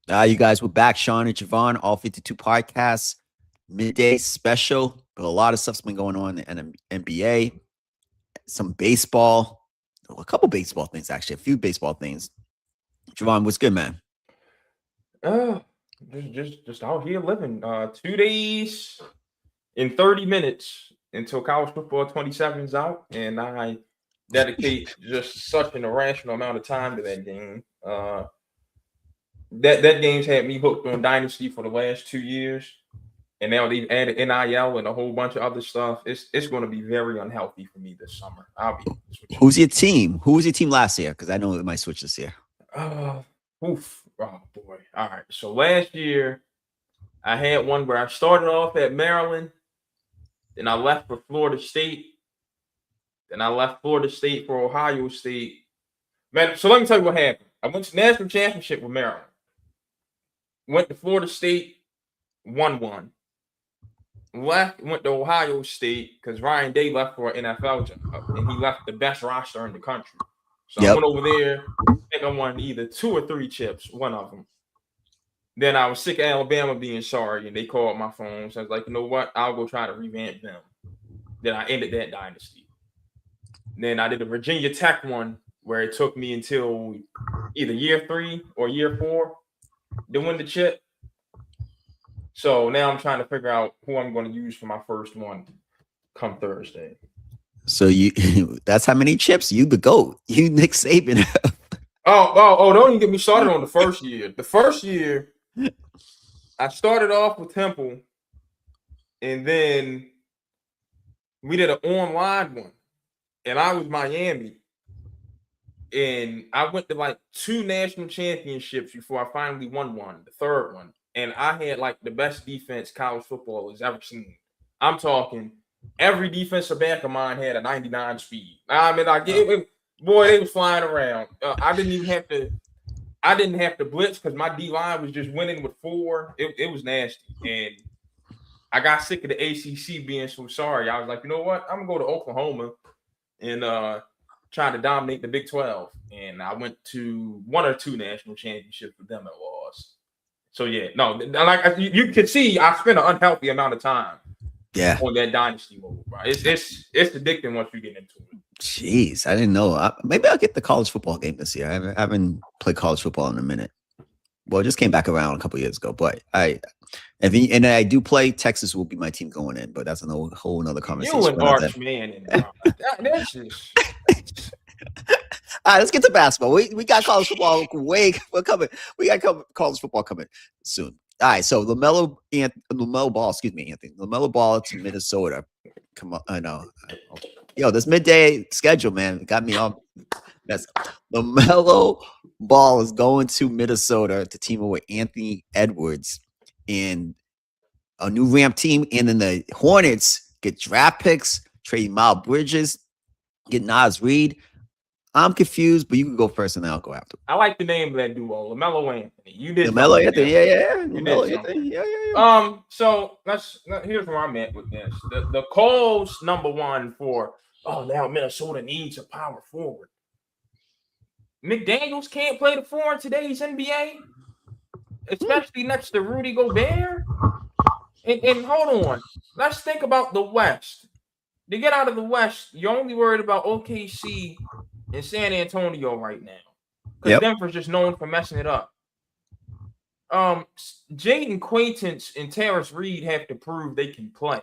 You guys, we're back. Sean and Javon, all 52 podcasts, midday special. But a lot of stuff's been going on in the NBA, some baseball, a couple baseball things, actually, a few baseball things. Javon, what's good, man? Uh, just out here living. 2 days in 30 minutes until college football 27 is out, and I dedicate just such an irrational amount of time to that game. That game's had me hooked on Dynasty for the last 2 years, and now they've added NIL and a whole bunch of other stuff. It's going to be very unhealthy for me this summer. I'll be honest with Who's your team? Who was your team last year? Because I know it might switch this year. you. Oof. Oh boy. All right. So last year I had one where I started off at Maryland, then I left for Florida State, then I left Florida State for Ohio State. Man, so let me tell you what happened. I went to national championship with Maryland. Went to Florida State, won one. Went to Ohio State because Ryan Day left for an NFL job, and he left the best roster in the country. So I went over there. I think I won either 2 or 3 chips, one of them. Then I was sick of Alabama being sorry, and they called my phone. So I was like, you know what? I'll go try to revamp them. Then I ended that dynasty. Then I did a Virginia Tech one where it took me until either year 3 or year 4 to win the chip. So now I'm trying to figure out who I'm going to use for my first one come Thursday. So that's how many chips? You the GOAT. You Nick Saban. Don't even get me started on the first year. The first year, I started off with Temple, and then we did an online one, and I was Miami. And I went to like 2 national championships before I finally won one, the third one. And I had like the best defense college football has ever seen. I'm talking every defensive back of mine had a 99 speed. I mean, boy, they was flying around. I didn't have to blitz because my D line was just winning with 4. It was nasty. And I got sick of the ACC being so sorry. I was like, you know what? I'm gonna go to Oklahoma and trying to dominate the Big 12. And I went to 1 or 2 national championships with them at loss. So yeah, no, like you can see, I spent an unhealthy amount of time on that dynasty mode, bro. It's addicting once you get into it. Jeez, I didn't know. Maybe I'll get the college football game this year. I haven't played college football in a minute. Well, it just came back around a couple years ago, but I do play. Texas will be my team going in, but that's a whole another conversation. You and Arch, man, that's just. All right, let's get to basketball. We got college football we're coming. We got college football coming soon. All right, so LaMelo Ball, excuse me, Anthony. LaMelo Ball to Minnesota. Come on, I know. Yo, this midday schedule, man, got me on. That's LaMelo Ball is going to Minnesota to team up with Anthony Edwards in a new ramp team, and then the Hornets get draft picks, trade Miles Bridges, get Nas Reed. I'm confused, but you can go first and then I'll go after. I like the name of that duo, LaMelo Anthony. You did LaMelo Anthony, yeah. LaMelo Anthony, yeah. So here's where I'm at with this. The calls number one for now Minnesota needs a power forward. McDaniels can't play the 4 in today's NBA, especially next to Rudy Gobert. And hold on, let's think about the West. To get out of the West, you're only worried about OKC in San Antonio right now, because Denver's just known for messing it up. Jaden Quaintance and Terrence Reed have to prove they can play.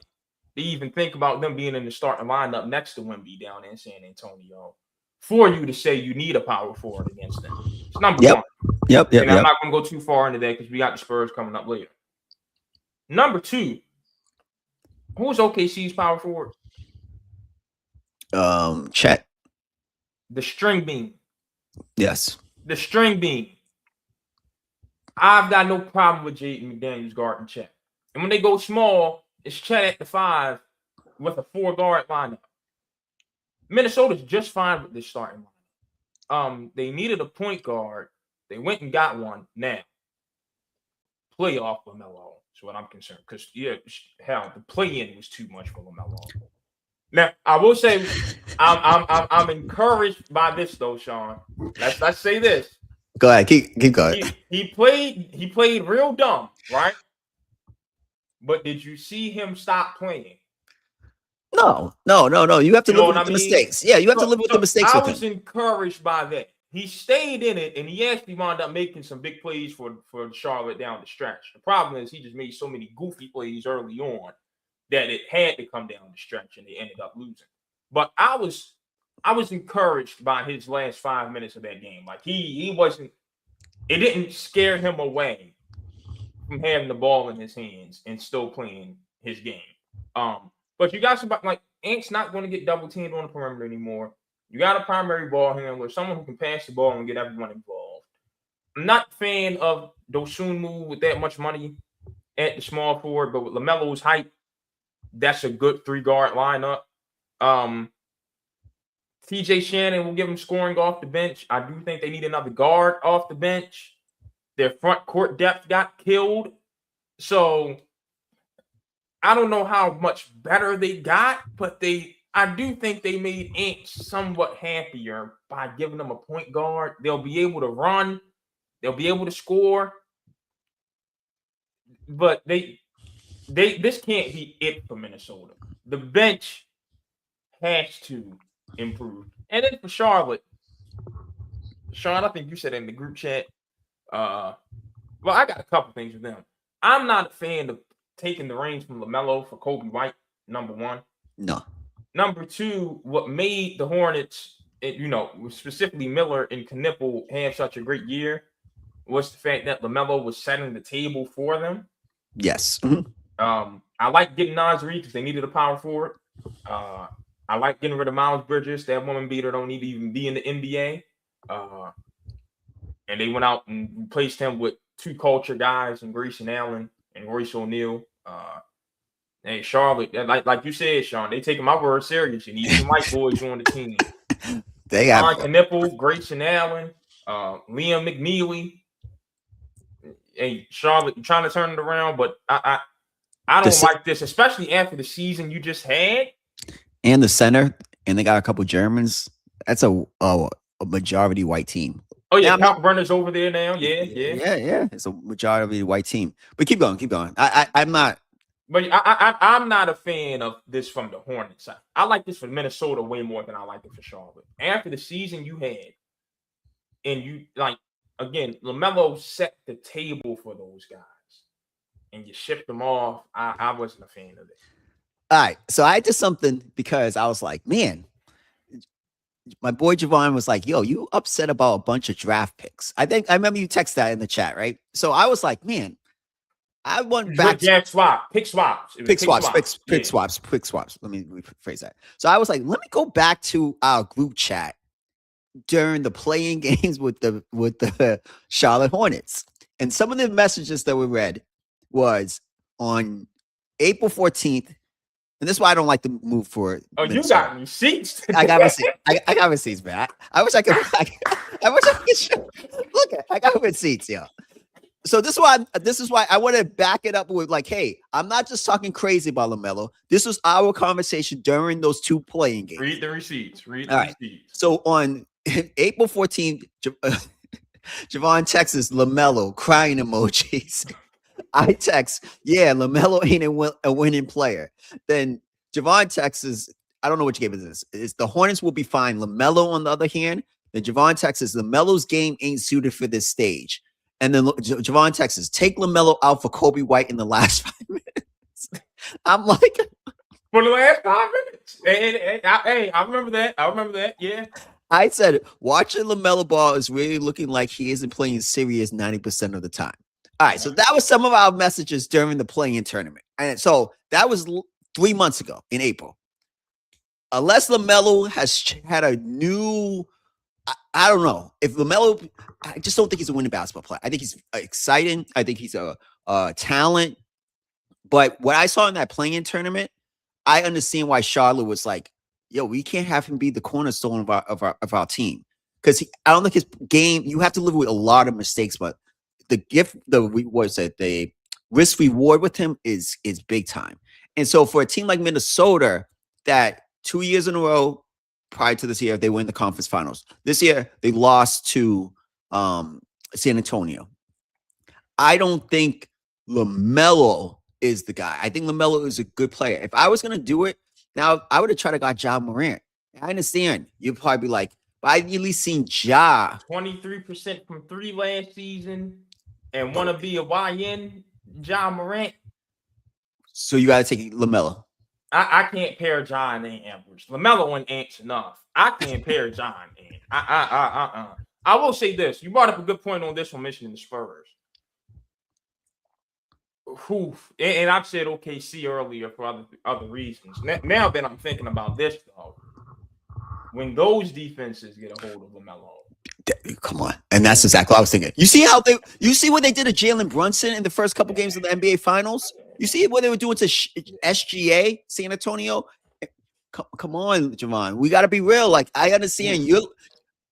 They even think about them being in the starting lineup next to Wemby down in San Antonio for you to say you need a power forward against them. It's number one. And I'm not going to go too far into that because we got the Spurs coming up later. Number 2, who's OKC's power forward? Chet. The string bean. Yes. The string bean. I've got no problem with Jaden McDaniels guarding Chet. And when they go small, it's Chet at the 5 with a 4-guard lineup. Minnesota's just fine with this starting lineup. They needed a point guard. They went and got one. Now, playoff LaMelo is what I'm concerned. Because, the play-in was too much for LaMelo. Now, I will say I'm encouraged by this though, Sean. Let's say this. Go ahead. Keep going. He played real dumb, right? But did you see him stop playing? No. You have to You know live what with I the mean? mistakes. Yeah, you have to live with the So mistakes I with was him. encouraged by that. He stayed in it, and he actually wound up making some big plays for Charlotte down the stretch. The problem is he just made so many goofy plays early on that it had to come down the stretch, and they ended up losing. But I was encouraged by his last 5 minutes of that game. Like he wasn't. It didn't scare him away from having the ball in his hands and still playing his game. But you got somebody like Ant's not going to get double teamed on the perimeter anymore. You got a primary ball handler, someone who can pass the ball and get everyone involved. I'm not a fan of Dosunmu with that much money at the small forward, but with LaMelo's height, that's a good 3-guard lineup. TJ Shannon will give him scoring off the bench. I do think they need another guard off the bench. Their front court depth got killed. So I don't know how much better they got, but I do think they made Ant somewhat happier by giving them a point guard. They'll be able to run, they'll be able to score, but this can't be it for Minnesota. The bench has to improve. And then for Charlotte, Sean, I think you said in the group chat, well, I got a couple things with them. I'm not a fan of taking the reins from LaMelo for Kobe White, number one. No. Number two, what made the Hornets, specifically Miller and Knipple have such a great year was the fact that LaMelo was setting the table for them. Yes. I like getting Nas Reed because they needed a power forward. I like getting rid of Miles Bridges. That woman beater don't need to even be in the NBA. And they went out and replaced him with two culture guys and Grayson Allen and Royce O'Neal. Hey, Charlotte, like you said, Sean, they taking my word serious. You need some white boys on the team. They have Knipple, Grayson Allen, Liam McNeely. Hey, Charlotte, you're trying to turn it around, but I don't like this, especially after the season you just had. And the center, and they got a couple Germans. That's a majority white team. Oh yeah, Kalkbrenner's over there now. Yeah. It's a majority white team. But keep going. I'm not. But I'm not a fan of this from the Hornets side. I like this for Minnesota way more than I like it for Charlotte. After the season you had, and you again, LaMelo set the table for those guys, and you shipped them off. I wasn't a fan of it. All right, so I did something because I was like, man, my boy Javon was like, yo, you upset about a bunch of draft picks. I remember you text that in the chat, right? So I was like, man, I went back to pick swaps. Let me rephrase that. So I was like, let me go back to our group chat during the playing games with the Charlotte Hornets. And some of the messages that we read was on April 14th. And this is why I don't like to move for. Oh, Minnesota. You got receipts. I got receipts. I got receipts, man. I wish I could. I wish I could show. Look, I got receipts, yo. So this is why I want to back it up with like, hey, I'm not just talking crazy about LaMelo. This was our conversation during those two playing games. Read the receipts. So on April 14th, Javon texts LaMelo crying emojis. I text, yeah, LaMelo ain't a winning player. Then Javon texts, I don't know which game it is. It's the Hornets will be fine. LaMelo, on the other hand, then Javon texts, LaMelo's game ain't suited for this stage. And then Javon texts, take LaMelo out for Kobe White in the last 5 minutes. I'm like, for the last 5 minutes. Hey, I remember that. Yeah. I said, watching LaMelo ball is really looking like he isn't playing serious 90% of the time. All right, so that was some of our messages during the play-in tournament. And so that was 3 months ago in April. Unless LaMelo has had a new, I don't know. If LaMelo, I just don't think he's a winning basketball player. I think he's exciting. I think he's a talent. But what I saw in that play-in tournament, I understand why Charlotte was like, yo, we can't have him be the cornerstone of our team. Because I don't think his game, you have to live with a lot of mistakes, but the risk reward with him is big time. And so for a team like Minnesota that 2 years in a row prior to this year, they win the conference finals. This year they lost to San Antonio. I don't think LaMelo is the guy. I think LaMelo is a good player. If I was gonna do it now, I would have tried to got Ja Morant. I understand. You'd probably be like, but I at least seen Ja. 23% from 3 last season, and want to be a YN, Ja Morant. So you got to take LaMelo. I can't pair Ja and Ambrose. LaMelo and Ant's enough. I can't pair Ja and Ant. I will say this. You brought up a good point on this one, mentioning the Spurs. And I've said OKC earlier for other reasons. Now that I'm thinking about this, though, when those defenses get a hold of LaMelo. Come on. And that's exactly what I was thinking. You see what they did to Jalen Brunson in the first couple games of the NBA Finals? You see what they were doing to SGA, San Antonio? Come on, Javon. We got to be real. Like, I understand you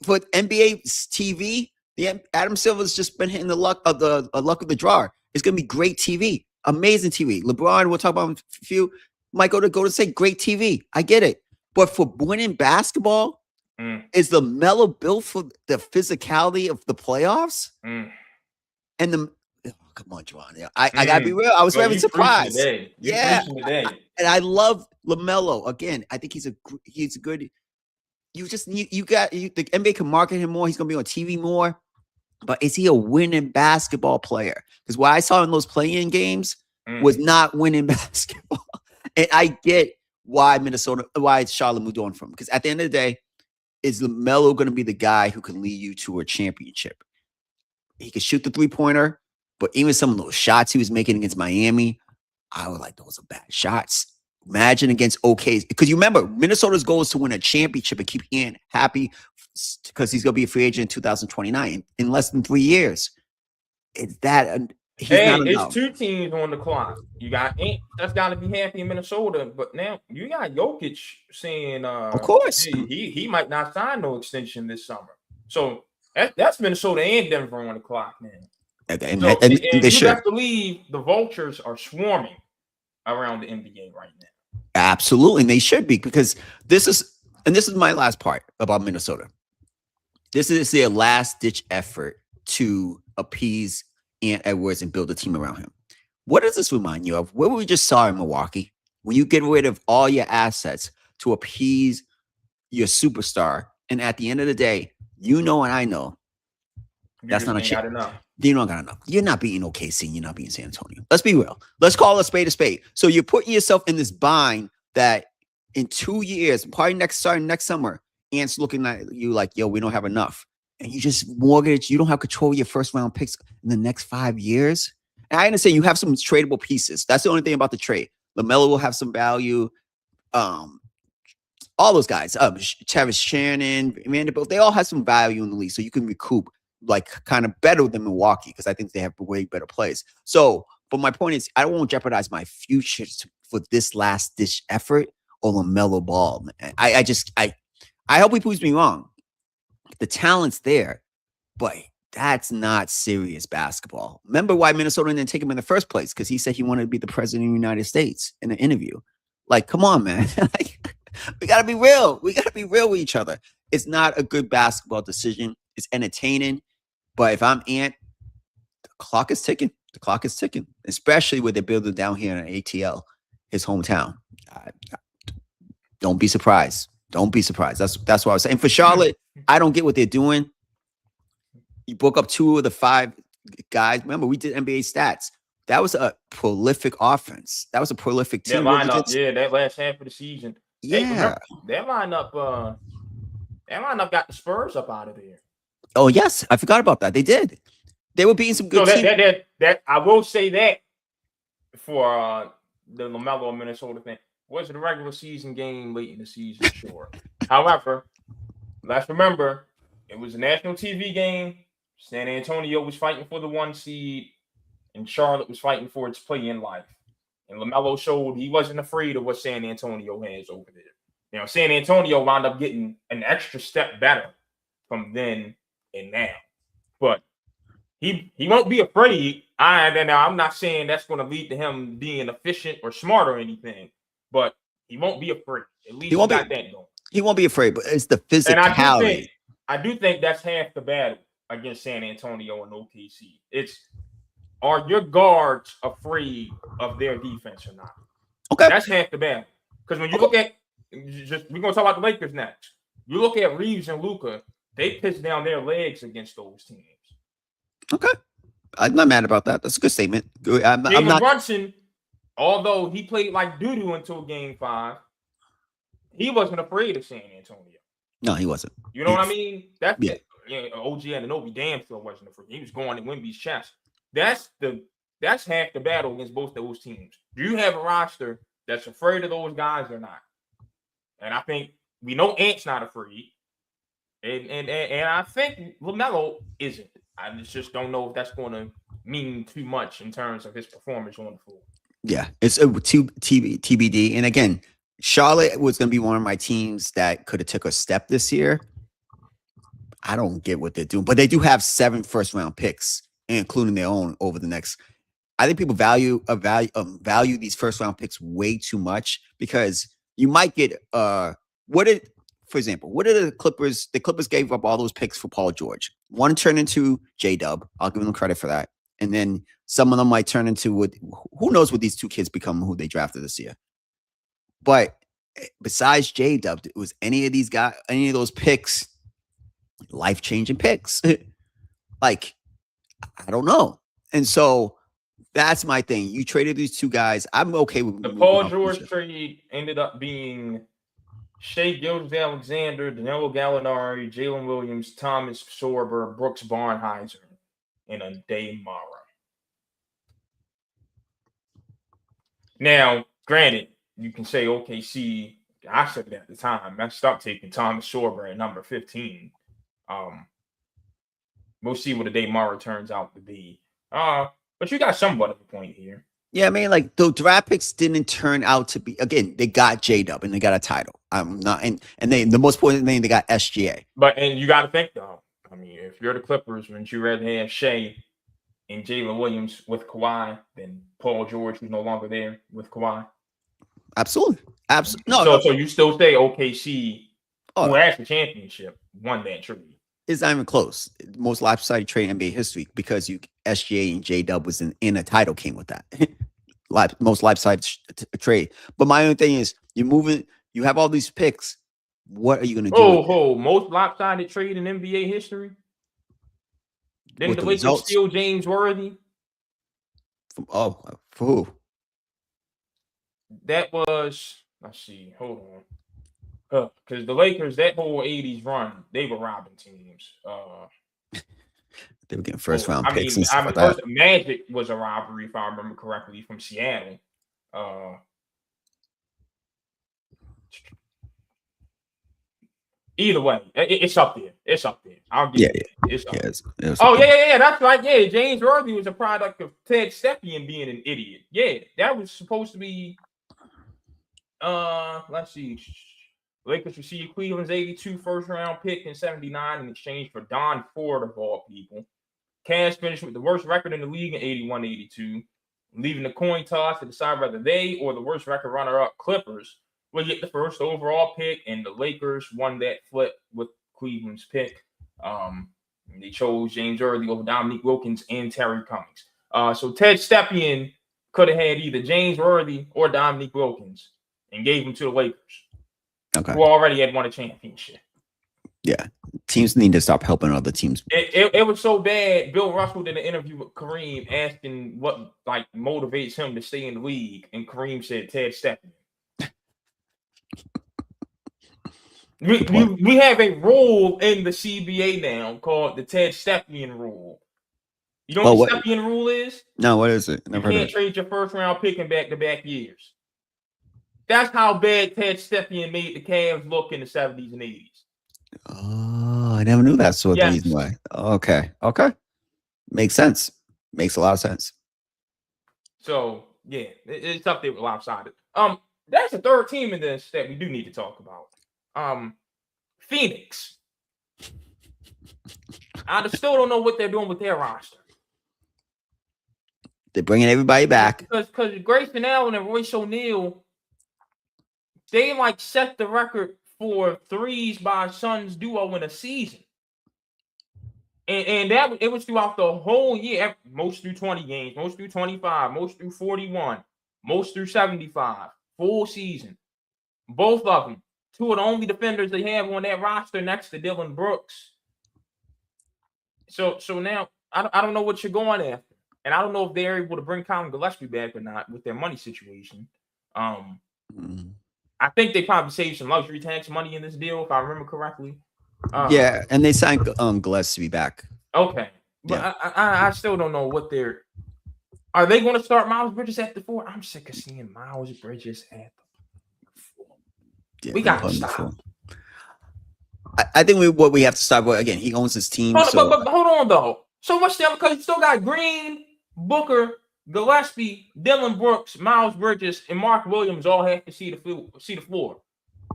for NBA TV, Adam Silver's just been hitting the luck of the draw. It's gonna be great TV, amazing TV. LeBron, we'll talk about a few. Might go to say great TV. I get it, but for winning basketball, is LaMelo built for the physicality of the playoffs? And the come on, Juwan. Yeah, I gotta be real. I was very surprised. Yeah, and I love LaMelo again. I think he's a good. You just need the NBA can market him more. He's gonna be on TV more. But is he a winning basketball player? Because what I saw in those play-in games was not winning basketball. And I get why Charlotte moved on from him. Because at the end of the day, is LaMelo going to be the guy who can lead you to a championship? He can shoot the three-pointer, but even some of those shots he was making against Miami, I was like, those are bad shots. Imagine against OK's. Because you remember, Minnesota's goal is to win a championship and keep Ian happy because he's going to be a free agent in 2029 in less than 3 years. It's that. It's 2 teams on the clock. You got Ant that's got to be happy in Minnesota, but now you got Jokic saying, of course, he might not sign no extension this summer. So that's Minnesota and Denver on the clock, man. And you best believe the vultures are swarming around the NBA right now. Absolutely, and they should be, because this is my last part about Minnesota. This is their last-ditch effort to appease Ant Edwards and build a team around him. What does this remind you of? What we just saw in Milwaukee, when you get rid of all your assets to appease your superstar, and at the end of the day, you know and I know that's not a chance. You don't got enough. You're not beating OKC. You're not beating San Antonio. Let's be real. Let's call a spade a spade. So you're putting yourself in this bind that in 2 years, probably next summer, Ant's looking at you like, yo, we don't have enough. And you just mortgage. You don't have control of your first round picks in the next 5 years. And I understand you have some tradable pieces. That's the only thing about the trade. LaMelo will have some value. All those guys, Travis Shannon, Vanderbilt, they all have some value in the league. So you can recoup like kind of better than Milwaukee, because I think they have way better plays. So, but my point is, I don't want to jeopardize my future for this last ditch effort or LaMelo Ball. Man. I hope he proves me wrong. The talent's there, but that's not serious basketball. Remember why Minnesota didn't take him in the first place? Because he said he wanted to be the president of the United States in an interview. Like, come on, man. We got to be real. We got to be real with each other. It's not a good basketball decision. It's entertaining. But if I'm Ant, the clock is ticking. The clock is ticking, especially with the building down here in ATL, his hometown. Don't be surprised. Don't be surprised. That's what I was saying. For Charlotte, I don't get what they're doing. You broke up 2 of the 5 guys. Remember, we did NBA stats. That was a prolific offense. That was a prolific team. That lineup, that last half of the season. Yeah, hey, that lineup got the Spurs up out of there. Oh yes, I forgot about that. They did. They were beating some good teams. That I will say that for the LaMelo Minnesota thing. Was it a regular season game late in the season? Sure. However, let's remember, it was a national TV game. San Antonio was fighting for the 1 seed, and Charlotte was fighting for its play-in life. And LaMelo showed he wasn't afraid of what San Antonio has over there. You know, San Antonio wound up getting an extra step better from then and now. But he won't be afraid. I'm not saying that's going to lead to him being efficient or smart or anything, but he won't be afraid. At least he got that going. He won't be afraid, but it's the physicality. And I do think that's half the battle. against San Antonio and OKC. Are your guards afraid of their defense or not? Okay. That's half the battle. Because when you look at we're gonna talk about the Lakers next. You look at Reeves and Luka, they pitch down their legs against those teams. Okay. I'm not mad about that. That's a good statement. I'm not. Brunson, although he played like doo-doo until game 5, he wasn't afraid of San Antonio. No, he wasn't. You know what I mean? That's OG Anunoby damn sure wasn't afraid. He was going in Wemby's chest. That's half the battle against both those teams. Do you have a roster that's afraid of those guys or not? And I think we know Ant's not afraid. And I think LaMelo isn't. I just don't know if that's going to mean too much in terms of his performance on the floor. Yeah, it's a TBD. And again, Charlotte was going to be one of my teams that could have took a step this year. I don't get what they're doing, but they do have 7 first-round picks, including their own over the next. I think people value these first-round picks way too much because you might get for example, what did the Clippers? The Clippers gave up all those picks for Paul George. One turned into J-Dub. I'll give them credit for that. And then some of them might turn into who knows what these 2 kids become who they drafted this year. But besides J-Dub, was any of those picks life-changing picks? Like, I don't know. And so that's my thing. You traded these 2 guys. I'm okay with the Paul George trade ended up being Shai Gilgeous-Alexander, Danilo Gallinari, Jalen Williams, Thomas Sorber, Brooks Barnhizer, and a Day Mara. Now, granted, you can say OKC. I said it at the time. I stopped taking Thomas Sorber at number 15. We'll see what a Day Mara turns out to be. But you got somewhat of a point here. Yeah, I mean, like the draft picks didn't turn out to be. Again, they got J-Dub and they got a title. I'm not, and the most important thing, they got SGA. And you got to think though. I mean, if you're the Clippers, wouldn't you rather have Shai and Jalen Williams with Kawhi than Paul George, who's no longer there with Kawhi? Absolutely. No. So you still say OKC, who has the championship, won that trade? It's not even close. Most lopsided trade in NBA history because SGA and J-Dub was in a title came with that. Most lopsided trade. But my own thing is, you have all these picks. What are you going to do? Most lopsided trade in NBA history? Didn't the Lakers steal James Worthy? For who? That was, let's see, hold on. Because the Lakers, that whole 80s run, they were robbing teams. They were getting first-round picks and stuff like that. Magic was a robbery, if I remember correctly, from Seattle. Either way, it's up there. It's up there. I'll give it. It's up there. Yeah. That's right. Yeah, James Worthy was a product of Ted Stepien being an idiot. Yeah, that was supposed to be. Let's see. Lakers received Cleveland's 82 first-round pick in 79 in exchange for Don Ford, of all people. Cavs finished with the worst record in the league in 81-82, leaving the coin toss to decide whether they or the worst record runner-up Clippers would get the first overall pick, and the Lakers won that flip with Cleveland's pick. They chose James Worthy over Dominique Wilkins and Terry Cummings. So Ted Stepien could have had either James Worthy or Dominique Wilkins and gave them to the Lakers. Okay. Who already had won a championship. Yeah. Teams need to stop helping other teams. It was so bad. Bill Russell did an interview with Kareem asking what motivates him to stay in the league. And Kareem said Ted Stepien. We have a rule in the CBA now called the Ted Stepien rule. You know what the Stepien rule is? No, what is it? You can't trade your first round pick in back-to-back years. That's how bad Ted Stepien made the Cavs look in the 70s and 80s. Oh, I never knew that sort of reason why. Okay. Makes sense. Makes a lot of sense. So, yeah, it's up there with lopsided. That's the third team in this that we do need to talk about. Phoenix. I still don't know what they're doing with their roster. They're bringing everybody back. Because Grayson Allen and Royce O'Neal, they set the record for threes by Suns duo in a season. And that it was throughout the whole year. Most through 20 games, most through 25, most through 41, most through 75, full season. Both of them. Two of the only defenders they have on that roster next to Dylan Brooks. So now I don't know what you're going after. And I don't know if they're able to bring Colin Gillespie back or not with their money situation. I think they probably saved some luxury tax money in this deal, if I remember correctly. Yeah, and they signed Gillespie back. Okay. But yeah. I still don't know what they're. Are they going to start Miles Bridges at the 4? I'm sick of seeing Miles Bridges at the 4. Yeah, we got to stop. I think what we have to stop with, again, he owns his team. But hold on, though. So much damage because you still got Green, Booker, Gillespie, Dylan Brooks, Miles Bridges, and Mark Williams all have to see the floor.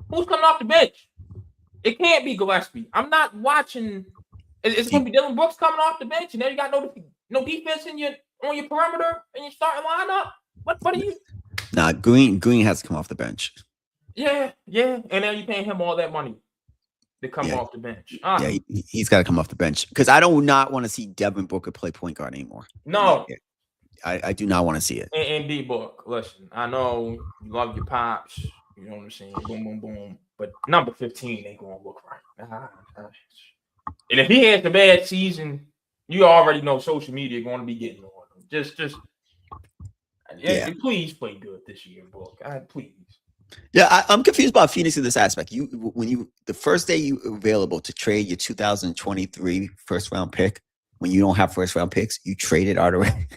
Who's coming off the bench? It can't be Gillespie. I'm not watching. It's going to be Dylan Brooks coming off the bench, and then you got no defense on your perimeter and your starting lineup. What are you? Nah, Green has to come off the bench. Yeah, and now you're paying him all that money to come off the bench. Yeah, he's got to come off the bench because I do not want to see Devin Booker play point guard anymore. No. I do not want to see it. And D-Book, listen, I know you love your pops. You know what I'm saying? Boom, boom, boom. But number 15 ain't going to look right. And if he has a bad season, you already know social media going to be getting on him. Just please play good this year, Book. Please. Yeah, I'm confused about Phoenix in this aspect. The first day you available to trade your 2023 first round pick, when you don't have first round picks, you trade it already.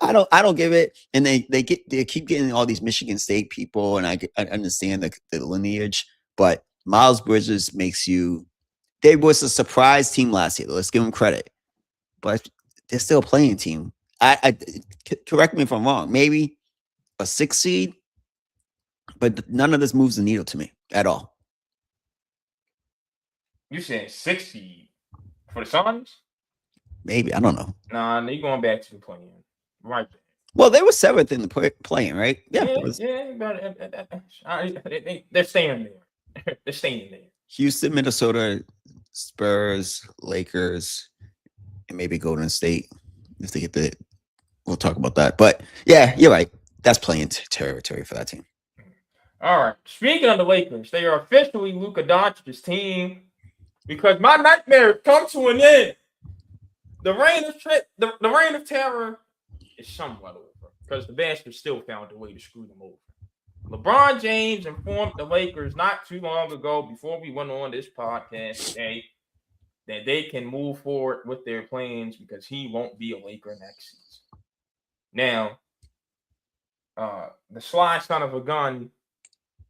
I don't give it. And they keep getting all these Michigan State people, and I understand the lineage, but Miles Bridges they was a surprise team last year. Let's give them credit, but they're still a playing team. I correct me if I'm wrong. Maybe a 6 seed. But none of this moves the needle to me at all. You saying 6 seed for the Suns? Maybe. I don't know. Nah, they're going back to the play-in. Right there. Well, they were 7th in the play-in, right? Yeah. They're staying there. They're staying there. Houston, Minnesota, Spurs, Lakers, and maybe Golden State. If they get we'll talk about that. But, yeah, you're right. That's play-in territory for that team. All right. Speaking of the Lakers, they are officially Luka Doncic's team because my nightmare come to an end. The reign of terror is somewhat over because the Bastards still found a way to screw them over. LeBron James informed the Lakers not too long ago, before we went on this podcast today, that they can move forward with their plans because he won't be a Laker next season. Now, the sly son of a gun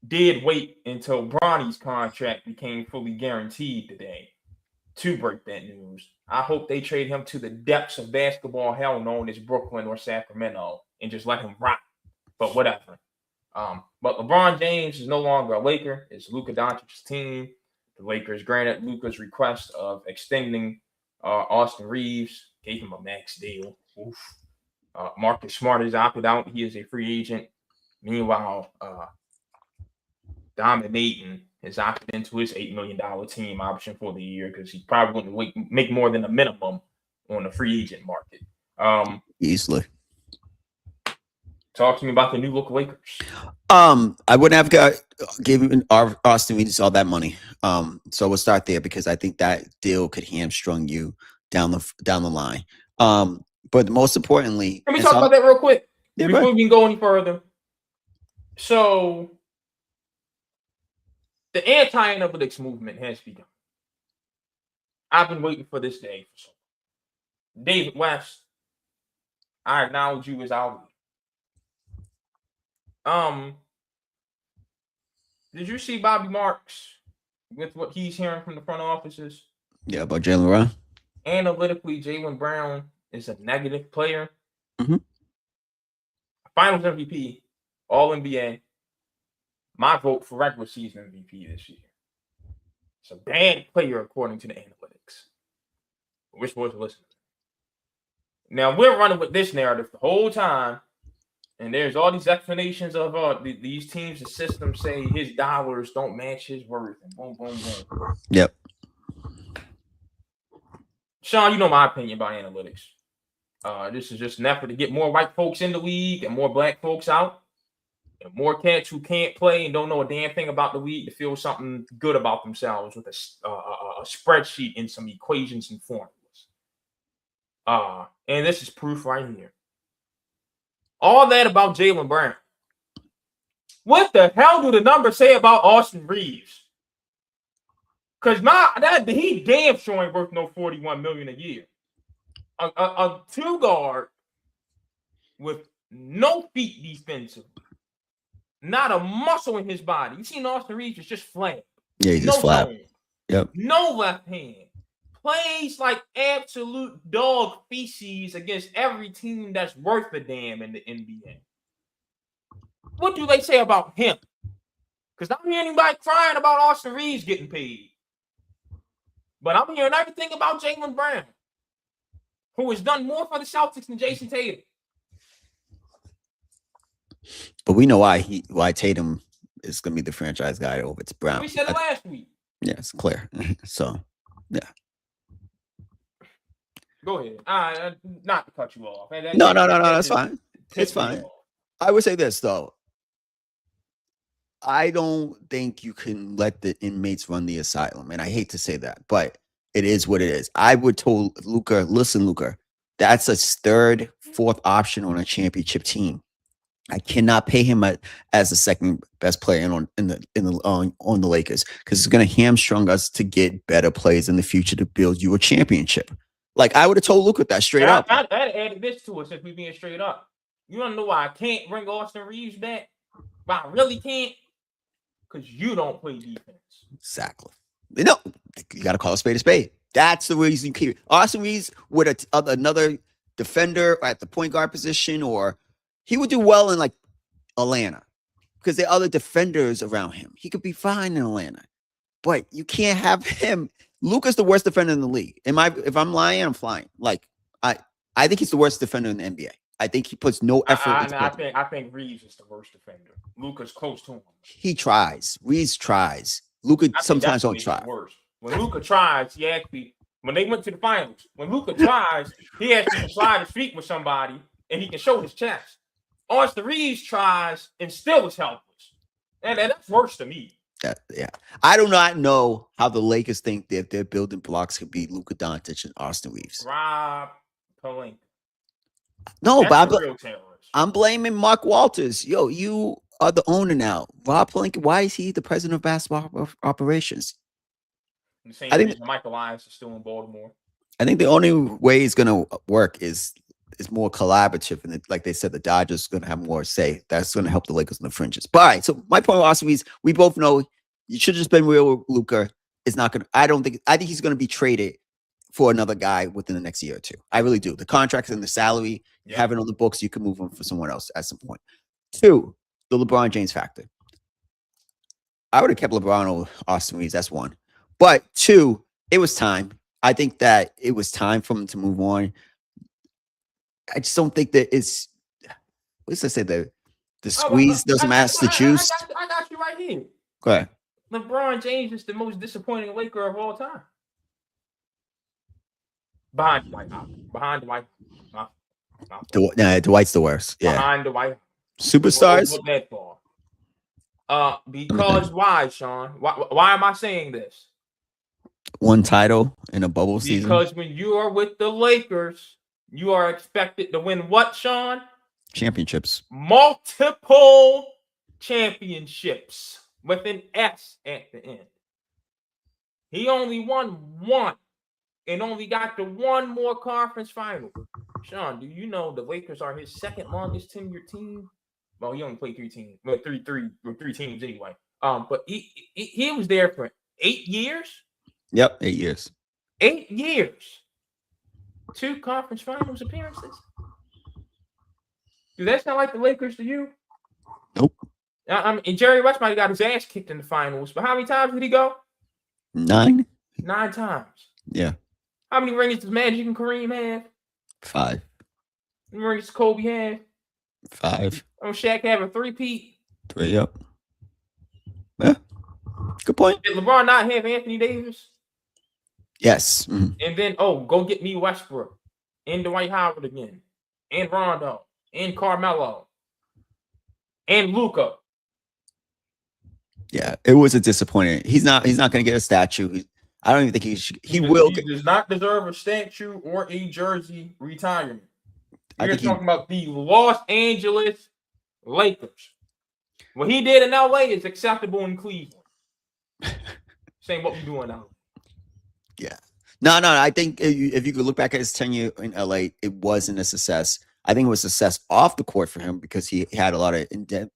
did wait until Bronny's contract became fully guaranteed today to break that news. I hope they trade him to the depths of basketball hell known as Brooklyn or Sacramento and just let him rot. But whatever. But LeBron James is no longer a Laker. It's Luka Doncic's team. The Lakers granted Luka's request of extending Austin Reeves, gave him a max deal. Marcus Smart is opted out. He is a free agent. Meanwhile, Dominating is opted into his $8 million team option for the year because he probably wouldn't make more than a minimum on the free agent market. Easily. Talk to me about the new look Lakers. I wouldn't have given Austin Reeves all that money. So we'll start there because I think that deal could hamstrung you down the line. But most importantly, let me talk about that real quick before we can go any further. So the anti-analytics movement has begun. I've been waiting for this day for so long. David West, I acknowledge you as our leader. Did you see Bobby Marks with what he's hearing from the front offices? Yeah, about Jaylen Brown. Analytically, Jaylen Brown is a negative player. Mm-hmm. Finals MVP, All NBA. My vote for regular season MVP this year. It's a bad player according to the analytics. We're supposed to listen. Now we're running with this narrative the whole time, and there's all these explanations of these teams. The system say his dollars don't match his worth, and boom, boom, boom. Yep. Sean, you know my opinion about analytics. This is just an effort to get more white folks in the league and more black folks out. And more cats who can't play and don't know a damn thing about the league to feel something good about themselves with a spreadsheet and some equations and formulas. And this is proof right here. All that about Jaylen Brown. What the hell do the numbers say about Austin Reeves? Because he damn sure ain't worth no $41 million a year. A two guard with no feet defensive, not a muscle in his body. You seen Austin Reeves is just flat. Yeah, he's just flat. Yep. No left hand. Plays like absolute dog feces against every team that's worth a damn in the NBA. What do they say about him? Because I don't hear anybody crying about Austin Reeves getting paid. But I'm hearing everything about Jaylen Brown, who has done more for the Celtics than Jason Tatum. But we know why Tatum is going to be the franchise guy over to Brown. We said it last week. Yeah, it's clear. So, yeah. Go ahead. Not to cut you off. No. That's fine. It's fine. I would say this, though. I don't think you can let the inmates run the asylum. And I hate to say that, but it is what it is. I would tell Luka, listen, Luka, that's a third, fourth option on a championship team. I cannot pay him as the second best player on the Lakers because it's going to hamstring us to get better players in the future to build you a championship. Like I would have told Luka that straight up. I'd added this to it since we being straight up. You want to know why I can't bring Austin Reeves back? Why I really can't? Because you don't play defense. Exactly. You got to call a spade. That's the reason you keep it. Austin Reeves with another defender at the point guard position, or he would do well in like Atlanta because there are other defenders around him. He could be fine in Atlanta, but you can't have him. Luka's the worst defender in the league. If I'm lying, I'm flying. Like I think he's the worst defender in the NBA. I think he puts no effort. I think Reeves is the worst defender. Luka's close to him. He tries. Reeves tries. Luka sometimes don't try. Worse. When Luka tries, he actually, when they went to the finals, when Luka tries, he actually can slide his feet with somebody and he can show his chest. Austin Reeves tries and still is helpless. And that's worse to me. Yeah. I do not know how the Lakers think that their building blocks could be Luka Doncic and Austin Reeves. Rob Pelinka. No, but I'm blaming Mark Walters. Yo, you are the owner now. Rob Pelinka, why is he the president of basketball operations? The same reason Michael Elias is still in Baltimore. I think the only way it's going to work is more collaborative. And like they said, the Dodgers are going to have more say. That's going to help the Lakers in the fringes. But all right, so my point with Austin Reeves, we both know you should have just been real with Luka. It's not going to, I think he's going to be traded for another guy within the next year or two. I really do. The contracts and the salary, you have it on the books, you can move him for someone else at some point. 2, the LeBron James factor. I would have kept LeBron over Austin Reeves. That's 1. But 2, it was time. I think that it was time for him to move on. I just don't think that it's, what does I say? The squeeze doesn't match the juice. I got you right here. Go ahead. LeBron James is the most disappointing Laker of all time. Behind Dwight Howard. Dwight's the worst. Yeah. Behind Dwight. Superstars. Because why, Sean? Why am I saying this? 1 title in a bubble season. Because when you are with the Lakers, you are expected to win what, Sean? Championships. Multiple championships with an S at the end. He only won 1. And only got to 1 more conference final. Sean, do you know the Lakers are his second longest tenured team? Well, he only played 3 teams, but three teams anyway. But he was there for 8 years. Yep, 8 years. 8 years. 2 conference finals appearances. Do that sound like the Lakers to you? Nope. And Jerry West might have got his ass kicked in the finals, but how many times did he go? 9. 9 times. Yeah. How many rings does Magic and Kareem have? 5. How many rings does Kobe have? 5. Oh, Shaq have a 3-peat. 3, yep. Yeah. Good point. Did LeBron not have Anthony Davis? Yes. And then, go get me Westbrook and Dwight Howard again, and Rondo, and Carmelo, and Luka. Yeah, it was a disappointment. He's not going to get a statue. I don't even think he should. He will. He does not deserve a statue or a jersey retirement. I We're think talking about the Los Angeles Lakers. What he did in LA is acceptable in Cleveland. Same what we do in LA. Yeah. No. I think if you could look back at his tenure in LA, it wasn't a success. I think it was a success off the court for him because he had a lot of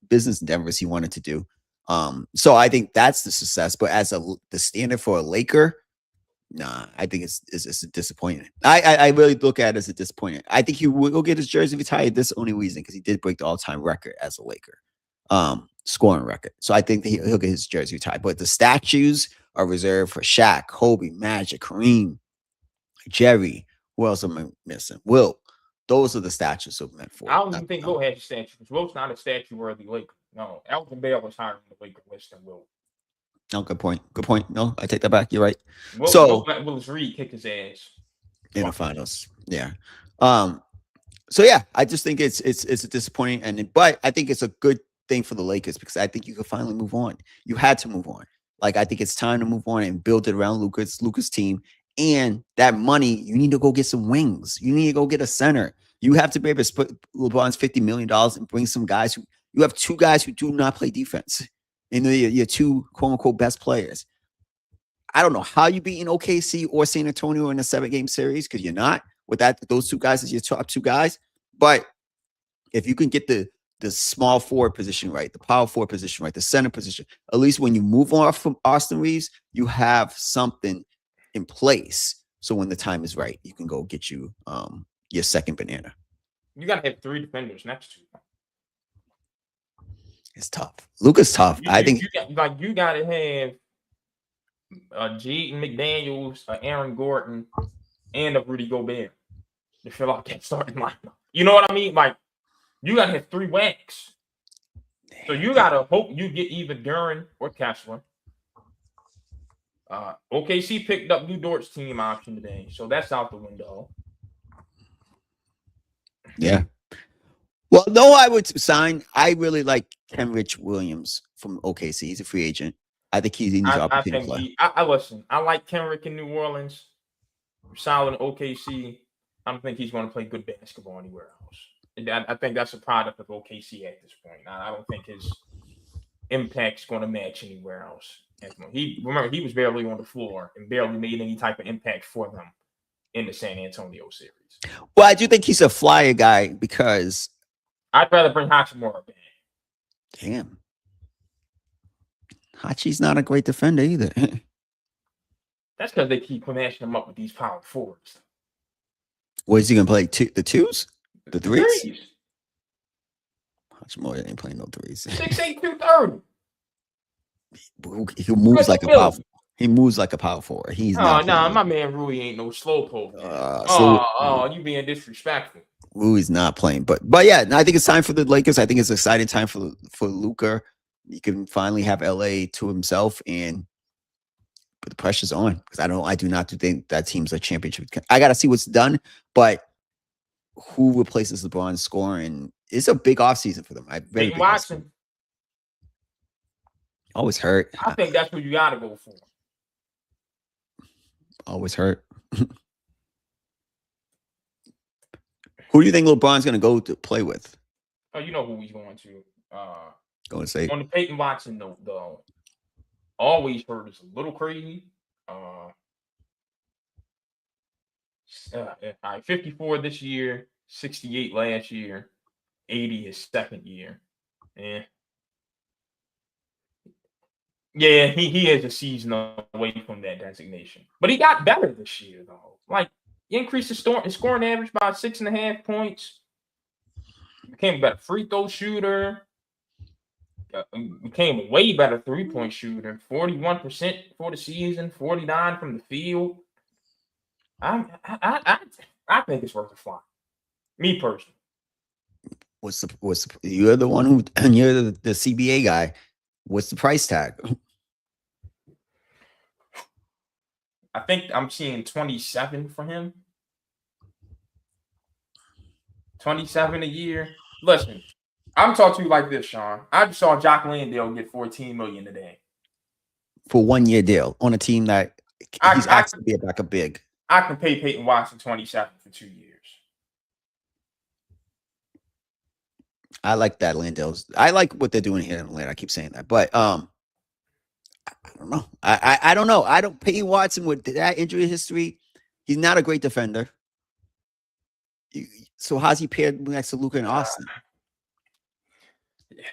business endeavors he wanted to do. So I think that's the success. But as the standard for a Laker, nah, I think it's a disappointment. I really look at it as a disappointment. I think he will get his jersey retired this only reason because he did break the all-time record as a Laker, scoring record. So I think that he'll get his jersey retired. But the statues are reserved for Shaq, Kobe, Magic, Kareem, Jerry. Who else am I missing? Will. Those are the statues are meant for. I don't even think Will has a statue because Will's not a statue-worthy Laker. No, Elton Bell is higher on the Laker list than Will. No, good point. Good point. No, I take that back. You're right. Will Willis Reed kick his ass in the finals. Yeah. So yeah, I just think it's a disappointing but I think it's a good thing for the Lakers because I think you can finally move on. You had to move on. Like I think it's time to move on and build it around Luka's team. And that money, you need to go get some wings. You need to go get a center. You have to be able to split LeBron's $50 million and bring some guys who you have two guys who do not play defense. And they're your two quote unquote best players. I don't know how you beat in OKC or San Antonio in a 7-game series because you're not with those two guys as your top two guys. But if you can get the small forward position right, the power forward position right, the center position, at least when you move on from Austin Reeves, you have something in place. So when the time is right, you can go get you your second banana. You got to have 3 defenders next to you. It's tough. Luka's tough. I think you got to have Jaden McDaniels, Aaron Gordon, and a Rudy Gobert to fill out that starting lineup. You know what I mean? Like, you got to have 3 wings. So you got to hope you get either Duren or Kessler. OKC picked up Lou Dort's team option today, so that's out the window. Yeah. Well, no, I would sign. I really like Kenrich Williams from OKC. He's a free agent. I think he's in his opportunity to play. Listen, I like Kenrick in New Orleans. Solid in OKC. I don't think he's going to play good basketball anywhere else. I think that's a product of OKC at this point. I don't think his impact's going to match anywhere else. He was barely on the floor and barely made any type of impact for them in the San Antonio series. Well, I do think he's a flyer guy because I'd rather bring Hachimura back. Damn. Hachi's not a great defender either. That's because they keep matching him up with these power forwards. What is he going to play? The twos? The threes? Hachimura ain't playing no threes. 6'8", 230. He moves like a power. He moves like a power forward. He's not. My man Rui ain't no slowpoke. You being disrespectful. Rui's not playing, but yeah, I think it's time for the Lakers. I think it's an exciting time for Luka. He can finally have LA to himself and put the pressure's on because I do not think that team's a championship. I got to see what's done, but who replaces LeBron scoring? It's a big offseason for them. Peyton Watson. Always hurt. I think that's what you got to go for. Always hurt. Who do you think LeBron's going to go to play with? Oh, you know who he's going to. Going to say on the Peyton Watson note, though. Always heard is a little crazy. 54 this year, 68 last year, 80 his second year. Yeah, he is a season away from that designation. But he got better this year, though. Like, he increased his scoring average by 6.5 points. Became a better free throw shooter. Became a way better 3-point shooter. 41% for the season, 49% from the field. I think it's worth a fly. Me personally. You're the one who, and you're the CBA guy. What's the price tag? I think I'm seeing 27 for him. 27 a year. Listen, I'm talking to you like this, Sean. I just saw Jock Landale get $14 million today for 1 year deal on a team that he's I asked to be a backup big. I can pay Peyton Watson 27 for 2 years. I like that Landale's. I like what they're doing here in Atlanta. I keep saying that, but I don't know. I don't know. I don't. Peyton Watson with that injury history, he's not a great defender. So how's he paired next to Luka and Austin? Yeah.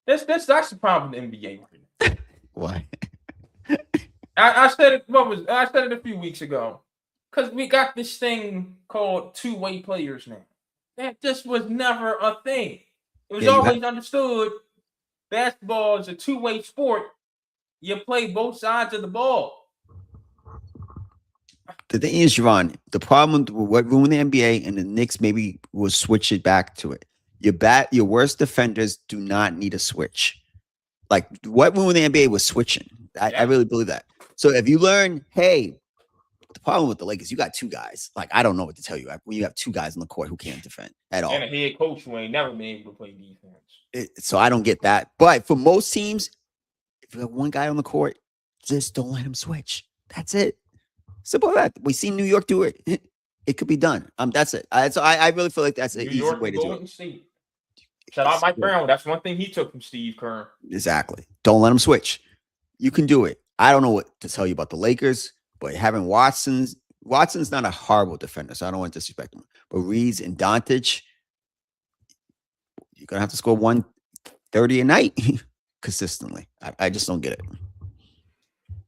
That's the problem with the NBA right now. Why? I said it. I said it a few weeks ago, because we got this thing called two-way players now. That just was never a thing. It was always understood. Basketball is a two-way sport. You play both sides of the ball. The thing is, Ron, the problem with what ruined the NBA and the Knicks maybe will switch it back to it. Your worst defenders do not need a switch. Like what ruined the NBA was switching. I really believe that. So if you learn, hey, the problem with the Lakers, you got two guys. Like I don't know what to tell you when you have two guys on the court who can't defend at all, and a head coach who ain't never been able to play defense. So I don't get that. But for most teams, if you have one guy on the court, just don't let him switch. That's it. Simple as that. We see New York do it. It could be done. That's it. So I really feel like that's an easy way to do it. Shout out Mike Brown. That's one thing he took from Steve Kerr. Exactly. Don't let him switch. You can do it. I don't know what to tell you about the Lakers, but having Watson's not a horrible defender, so I don't want to disrespect him. But Reeves and Doncic, you're gonna have to score 130 a night consistently. I just don't get it.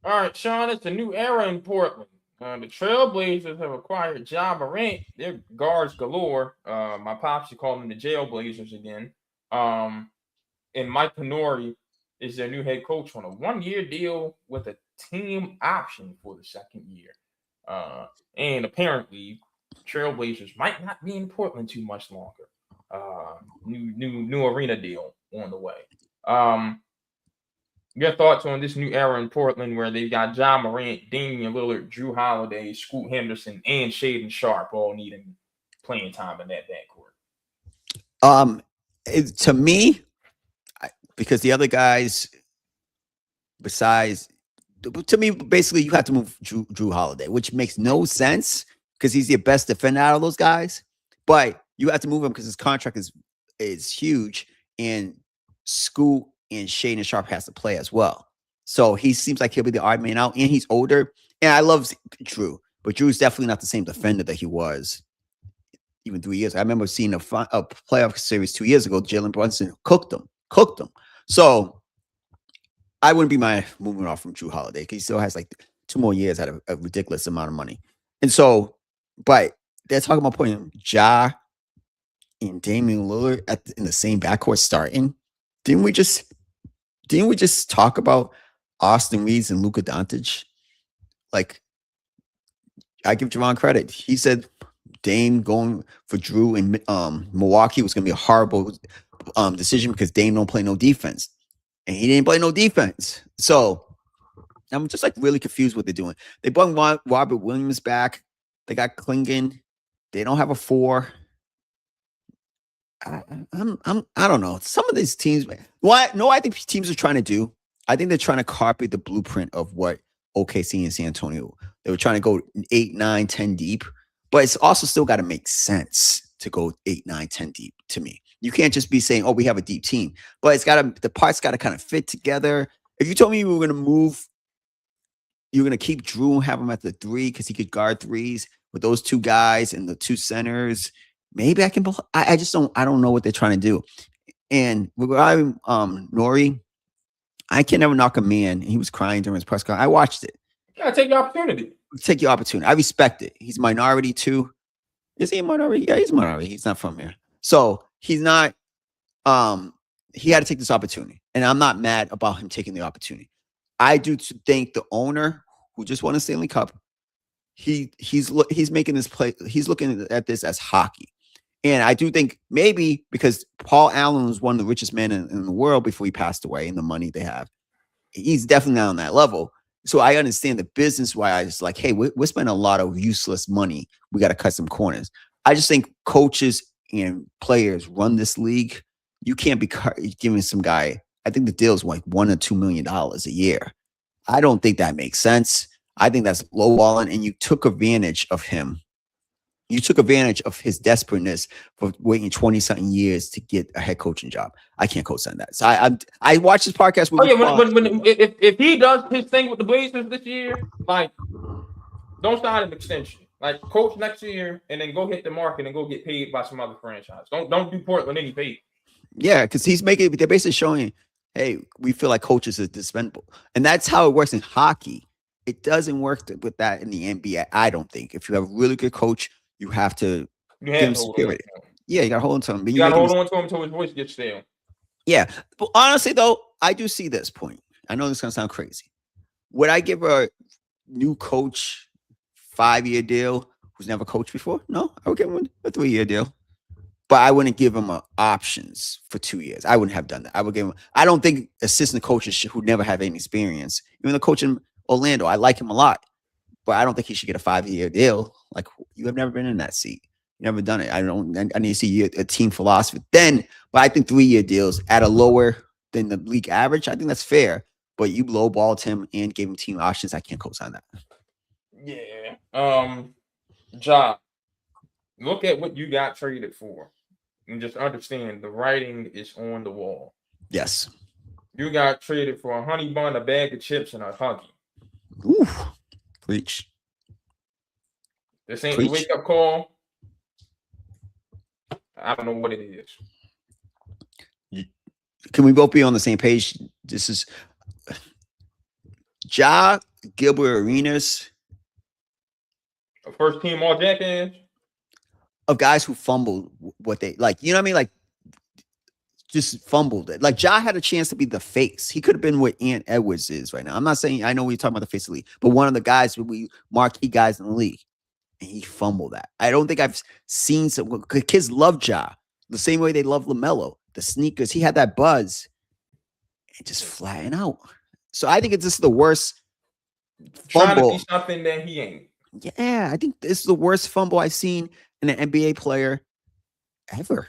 All right, Sean, it's a new era in Portland. The Trailblazers have acquired Ja Morant. They're guards galore. My pops used to call them the Jailblazers again. And Mike Conori is their new head coach on a 1-year deal with a team option for the second year. And apparently, Trailblazers might not be in Portland too much longer. New arena deal on the way. Your thoughts on this new era in Portland where they've got Ja Morant, Damian Lillard, Drew Holiday, Scoot Henderson, and Shaedon Sharpe all needing playing time in that backcourt? To me, because the other guys, besides, to me, basically, you have to move Drew Holiday, which makes no sense because he's the best defender out of those guys. But you have to move him because his contract is huge, and Scoot and Shaedon Sharpe has to play as well. So he seems like he'll be the odd man out, and he's older. And I love Drew, but Drew's definitely not the same defender that he was even 3 years ago. I remember seeing a playoff series 2 years ago. Jalen Brunson cooked him. So I wouldn't be moving off from Drew Holiday because he still has like 2 more years at a ridiculous amount of money. And so, but they're talking about putting Ja and Damian Lillard in the same backcourt starting. Didn't we just talk about Austin Reeves and Luka Doncic? Like, I give Javon credit. He said Dame going for Drew in Milwaukee was going to be a horrible decision because Dame don't play no defense. And he didn't play no defense. So I'm just like really confused what they're doing. They brought Robert Williams back. They got Klingon. They don't have a 4. I don't know. Some of these teams, I think teams are trying to do. I think they're trying to copy the blueprint of what OKC and San Antonio. They were trying to go 8, 9, 10 deep, but it's also still got to make sense to go 8, 9, 10 deep. To me, you can't just be saying, "Oh, we have a deep team," but the parts got to kind of fit together. If you told me we were going to move, you're going to keep Drew and have him at the 3 because he could guard threes with those 2 guys and the 2 centers. Maybe I can. I just don't. I don't know what they're trying to do. And regarding Nori, I can never knock a man. He was crying during his press conference. I watched it. Yeah, take your opportunity. Take your opportunity. I respect it. He's a minority too. Is he a minority? Yeah, he's a minority. He's not from here, so he's not. He had to take this opportunity, and I'm not mad about him taking the opportunity. I do think the owner who just won a Stanley Cup, he's making this play. He's looking at this as hockey. And I do think maybe because Paul Allen was one of the richest men in the world before he passed away and the money they have, he's definitely not on that level. So I understand the business why it's like, hey, we're spending a lot of useless money. We got to cut some corners. I just think coaches and players run this league. You can't be giving some guy. I think the deal is like $1 or $2 million a year. I don't think that makes sense. I think that's lowballing, and you took advantage of him. You took advantage of his desperateness for waiting 20-something years to get a head coaching job. I can't co-sign that. So I watched this podcast with if he does his thing with the Blazers this year, like don't sign an extension. Like coach next year and then go hit the market and go get paid by some other franchise. Don't do Portland any favor. Yeah, because they're basically showing, hey, we feel like coaches are dispensable. And that's how it works in hockey. It doesn't work with that in the NBA, I don't think. If you have a really good coach, you have to give him security. Yeah, you got to hold on to him. But you got to hold on to him until his voice gets stale. Yeah. But honestly, though, I do see this point. I know this is going to sound crazy. Would I give a new coach 5-year deal who's never coached before? No, I would give him a 3-year deal. But I wouldn't give him options for 2 years. I wouldn't have done that. I would give him. I don't think assistant coaches who never have any experience, even the coach in Orlando, I like him a lot, but I don't think he should get a 5-year deal. Like, you have never been in that seat. You never done it. I need to see a team philosophy then. But I think 3-year deals at a lower than the league average, I think that's fair. But you lowballed him and gave him team options. I can't co-sign that. Yeah. Ja, look at what you got traded for. And just understand the writing is on the wall. Yes. You got traded for a honey bun, a bag of chips, and a Huggy. Ooh. Preach. This ain't the wake-up call. I don't know what it is. Can we both be on the same page? This is Ja, Gilbert Arenas. A first team all jackass. Of guys who fumbled what they like, you know what I mean? Like, just fumbled it. Like, Ja had a chance to be the face. He could have been what Ant Edwards is right now. I'm not saying, I know we're talking about the face of the league, but one of the guys, marquee guys in the league, and he fumbled that. I don't think I've seen some kids love Ja the same way they love LaMelo. The sneakers, he had that buzz and just flatten out. So I think it's just the worst fumble. Trying to be something that he ain't. Yeah, I think this is the worst fumble I've seen in an NBA player ever.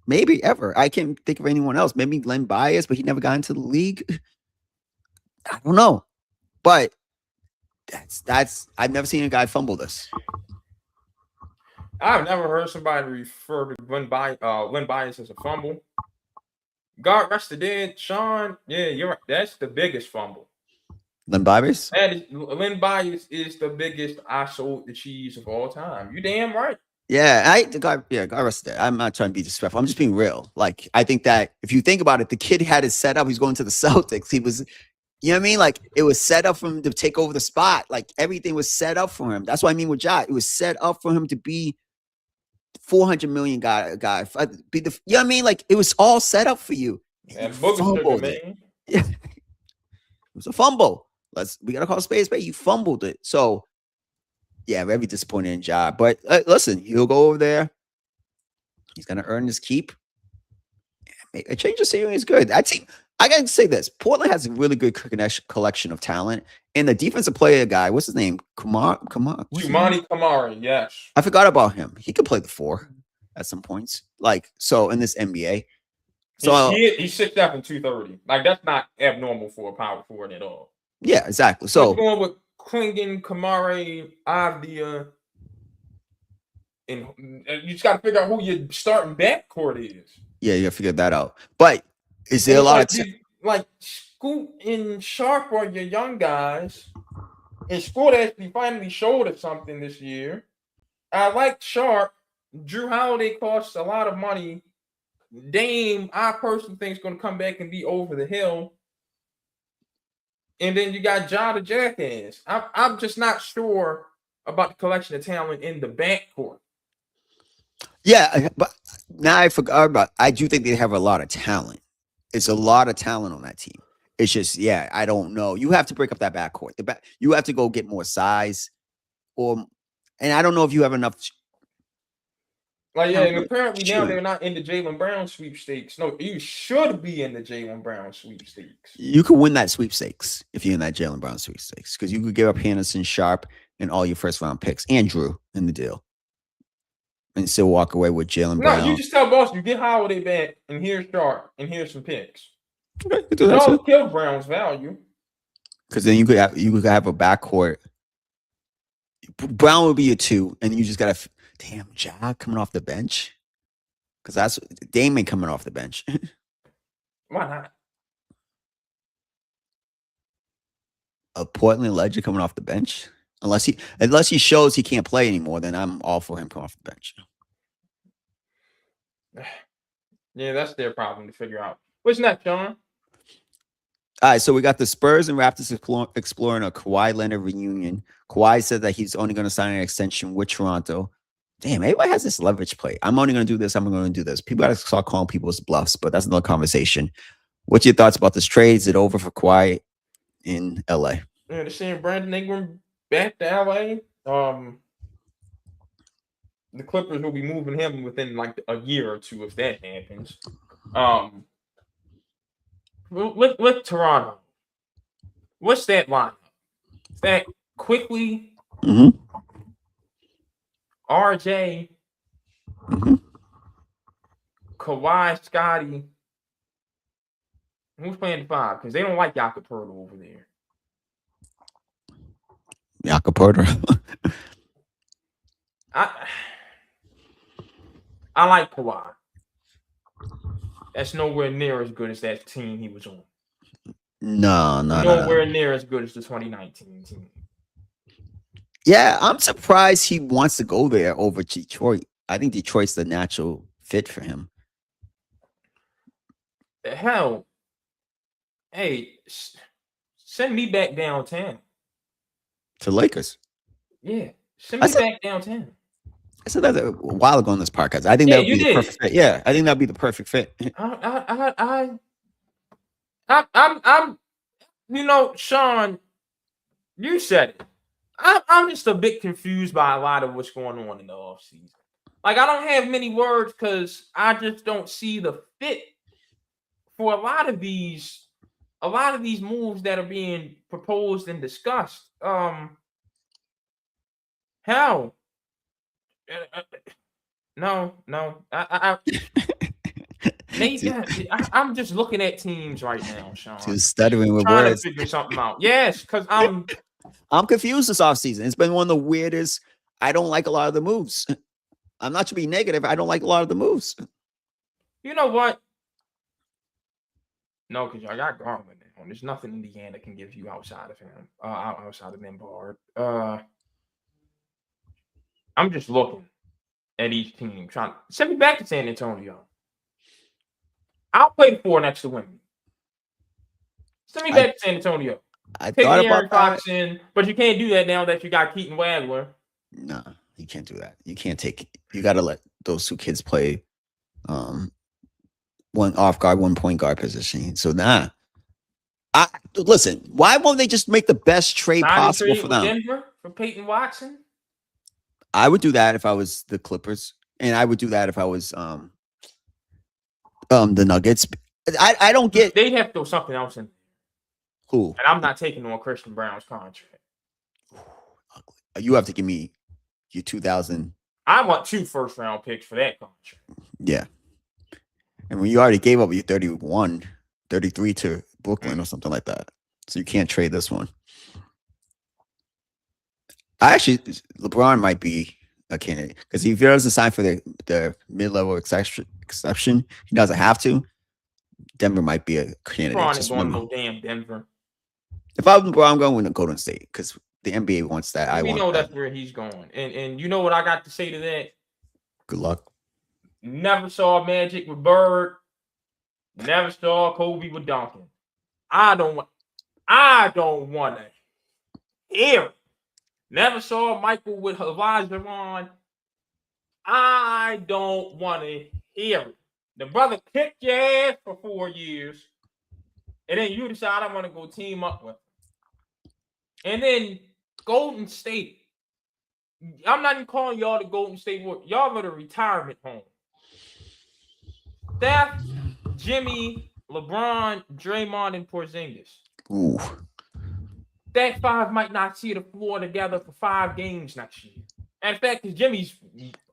Maybe ever. I can't think of anyone else. Maybe Len Bias, but he never got into the league. I don't know. But that's I've never seen a guy fumble this. I've never heard somebody refer to Len Bias as a fumble. God rest the dead, Sean. Yeah, you're right. That's the biggest fumble. Len Bias? Len Bias is the biggest I sold the cheese of all time. You damn right. Yeah, God rest it. I'm not trying to be disrespectful. I'm just being real. Like, I think that if you think about it, the kid had it set up. He's going to the Celtics. He was, you know what I mean? Like, it was set up for him to take over the spot. Like, everything was set up for him. That's what I mean with Ja. It was set up for him to be $400 million guy. You know what I mean? Like, it was all set up for you. And fumbled it. Yeah. It was a fumble. We gotta call it spade. You fumbled it. So yeah, very disappointing job. But listen, he'll go over there. He's gonna earn his keep. A change of scenery is good. I gotta say this: Portland has a really good collection of talent, and the defensive player guy, what's his name? Jumani Kamara. Yes, I forgot about him. He could play the 4 at some points. Like, so in this NBA. So he's 6'7", 230. Like, that's not abnormal for a power forward at all. Yeah, exactly. So going with Klingon, Kamara, Avdia, and you just got to figure out who your starting backcourt is. Yeah, you got to figure that out. But is there a lot of like Scoot and Sharp are your young guys, and Scoot actually finally showed us something this year. I like Sharp. Drew Holiday costs a lot of money. Dame, I personally think is going to come back and be over the hill. And then you got Ja the Jackass. I'm just not sure about the collection of talent in the backcourt. Yeah, but now I forgot about. I do think they have a lot of talent. It's a lot of talent on that team. It's just, yeah, I don't know. You have to break up that backcourt. You have to go get more size, and I don't know if you have enough Like, yeah, and apparently now they're not in the Jaylen Brown sweepstakes. No, you should be in the Jaylen Brown sweepstakes. You could win that sweepstakes if you're in that Jaylen Brown sweepstakes because you could give up Henderson, Sharp, and all your first round picks and Drew in the deal, and still walk away with Jaylen Brown. No, you just tell Boston, you get Holiday back, and here's Sharp, and here's some picks. Okay, you do that don't kill Brown's value. Because then you could have a backcourt. Brown would be a 2, and you just got to damn Ja coming off the bench because that's Damon coming off the bench. Why not? A Portland legend coming off the bench, unless he shows he can't play anymore, then I'm all for him coming off the bench. Yeah, that's their problem to figure out. What's next, Sean? All right, so we got the Spurs and Raptors exploring a Kawhi Leonard reunion. Kawhi said that he's only going to sign an extension with Toronto. Damn, everybody has this leverage play. I'm only going to do this. I'm going to do this. People got to start calling people's bluffs, but that's another conversation. What's your thoughts about this trade? Is it over for Kawhi in LA? Yeah, they're saying Brandon Ingram back to LA. The Clippers will be moving him within like a year or two if that happens. With Toronto, what's that lineup? Is that quickly? Mm-hmm. RJ, Kawhi, Scotty. Who's playing the 5? Because they don't like Jakob Poeltl over there. Jakob Poeltl. I like Kawhi. That's nowhere near as good as that team he was on. No. Nowhere near as good as the 2019 team. Yeah, I'm surprised he wants to go there over Detroit. I think Detroit's the natural fit for him. The hell? Hey, send me back downtown. To Lakers? Yeah, send me back downtown. I said that a while ago on this podcast. I think that would be the perfect fit. Yeah, I think that'd be the perfect fit. I'm Sean, you said it. I'm just a bit confused by a lot of what's going on in the offseason. Like, I don't have many words because I just don't see the fit for a lot of these moves that are being proposed and discussed. Hell. No. I'm just looking at teams right now, Sean. Just stuttering with trying words. to figure something out. Yes, because I'm confused this offseason. It's been one of the weirdest. I don't like a lot of the moves. I'm not to be negative. I don't like a lot of the moves. You know what? No, because I got Garland now. There's nothing Indiana can give you outside of him. Outside of them, Bard. I'm just looking at each team, trying to send me back to San Antonio. I'll play the 4 next to Wemby. Send me back to San Antonio. I thought about Fox in, but you can't do that now that you got Keaton Wagler. No, you can't do that. You can't take. You got to let those 2 kids play, one off guard, 1 point guard position. So listen. Why won't they just make the best trade possible for them? Denver for Peyton Watson. I would do that if I was the Clippers, and I would do that if I was the Nuggets. I don't get. They have to throw something else in. Who? And I'm not taking on Christian Brown's contract. You have to give me your 2000. I want 2 first-round picks for that contract. Yeah. And when you already gave up your 33 to Brooklyn or something like that. So you can't trade this one. LeBron might be a candidate because if he doesn't sign for the mid-level exception, he doesn't have to. Denver might be a candidate. LeBron ain't going to no damn Denver. If I was LeBron, I'm going with Golden State because the NBA wants that. We know that's where he's going. And you know what I got to say to that? Good luck. Never saw Magic with Bird. Never saw Kobe with Duncan. I don't want to hear it. Never saw Michael with Olajuwon. I don't want to hear it. The brother kicked your ass for 4 years, and then you decide I want to go team up with him. And then Golden State I'm not even calling y'all the Golden State Warriors. Y'all are the retirement home. Steph, Jimmy, LeBron, Draymond, and Porzingis. Ooh. That five might not see the floor together for 5 games next year. And in fact, because Jimmy's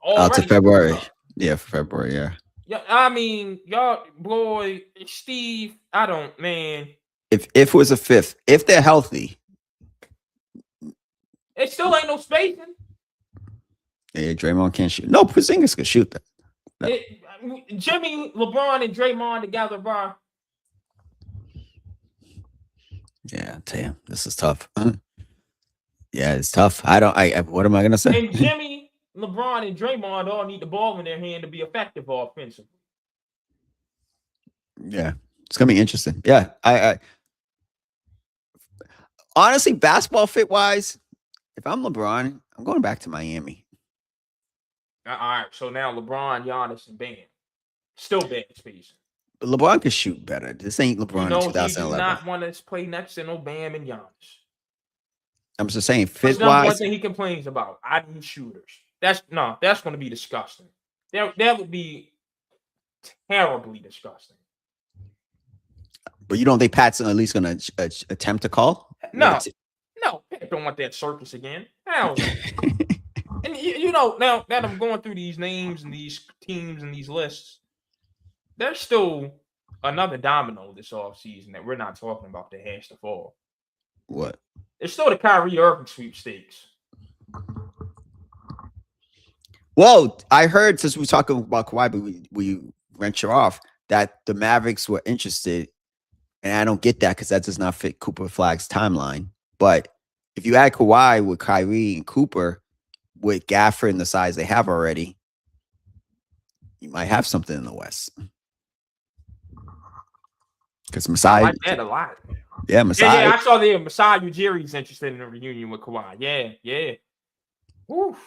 Out to already February. Yeah, for February, yeah. Yeah, I mean, y'all, boy, Steve, man. If it was a fifth, if they're healthy, it still ain't no spacing. Yeah, Draymond can't shoot. No, Porzingis can shoot that. No. Jimmy, LeBron, and Draymond together, bro. Yeah, damn, this is tough. Yeah, it's tough. What am I gonna say? And Jimmy, LeBron, and Draymond all need the ball in their hand to be effective offensively. Yeah, it's gonna be interesting. Yeah, I honestly, basketball fit wise, if I'm LeBron, I'm going back to Miami. All right, so now LeBron, Giannis, and Bam. Still bad spacing. But LeBron can shoot better. This ain't LeBron in 2011. He do not want to play next to no Bam and Giannis. I'm just saying, fit wise. One thing he complains about. I need shooters. That's going to be disgusting. That would be terribly disgusting. But you don't think Pat's at least going to attempt to call? No, Pat don't want that circus again. Hell no. And now that I'm going through these names and these teams and these lists, there's still another domino this offseason that we're not talking about that has to fall. What? It's still the Kyrie Irving sweepstakes. Well, I heard, since we were talking about Kawhi, but we venture off, that the Mavericks were interested, and I don't get that because that does not fit Cooper Flagg's timeline. But if you add Kawhi with Kyrie and Cooper, with Gafford and the size they have already, you might have something in the West. Because Masai, I like that a lot. Yeah, Masai. Yeah, I saw the Masai Ujiri's interested in a reunion with Kawhi. Yeah. Oof.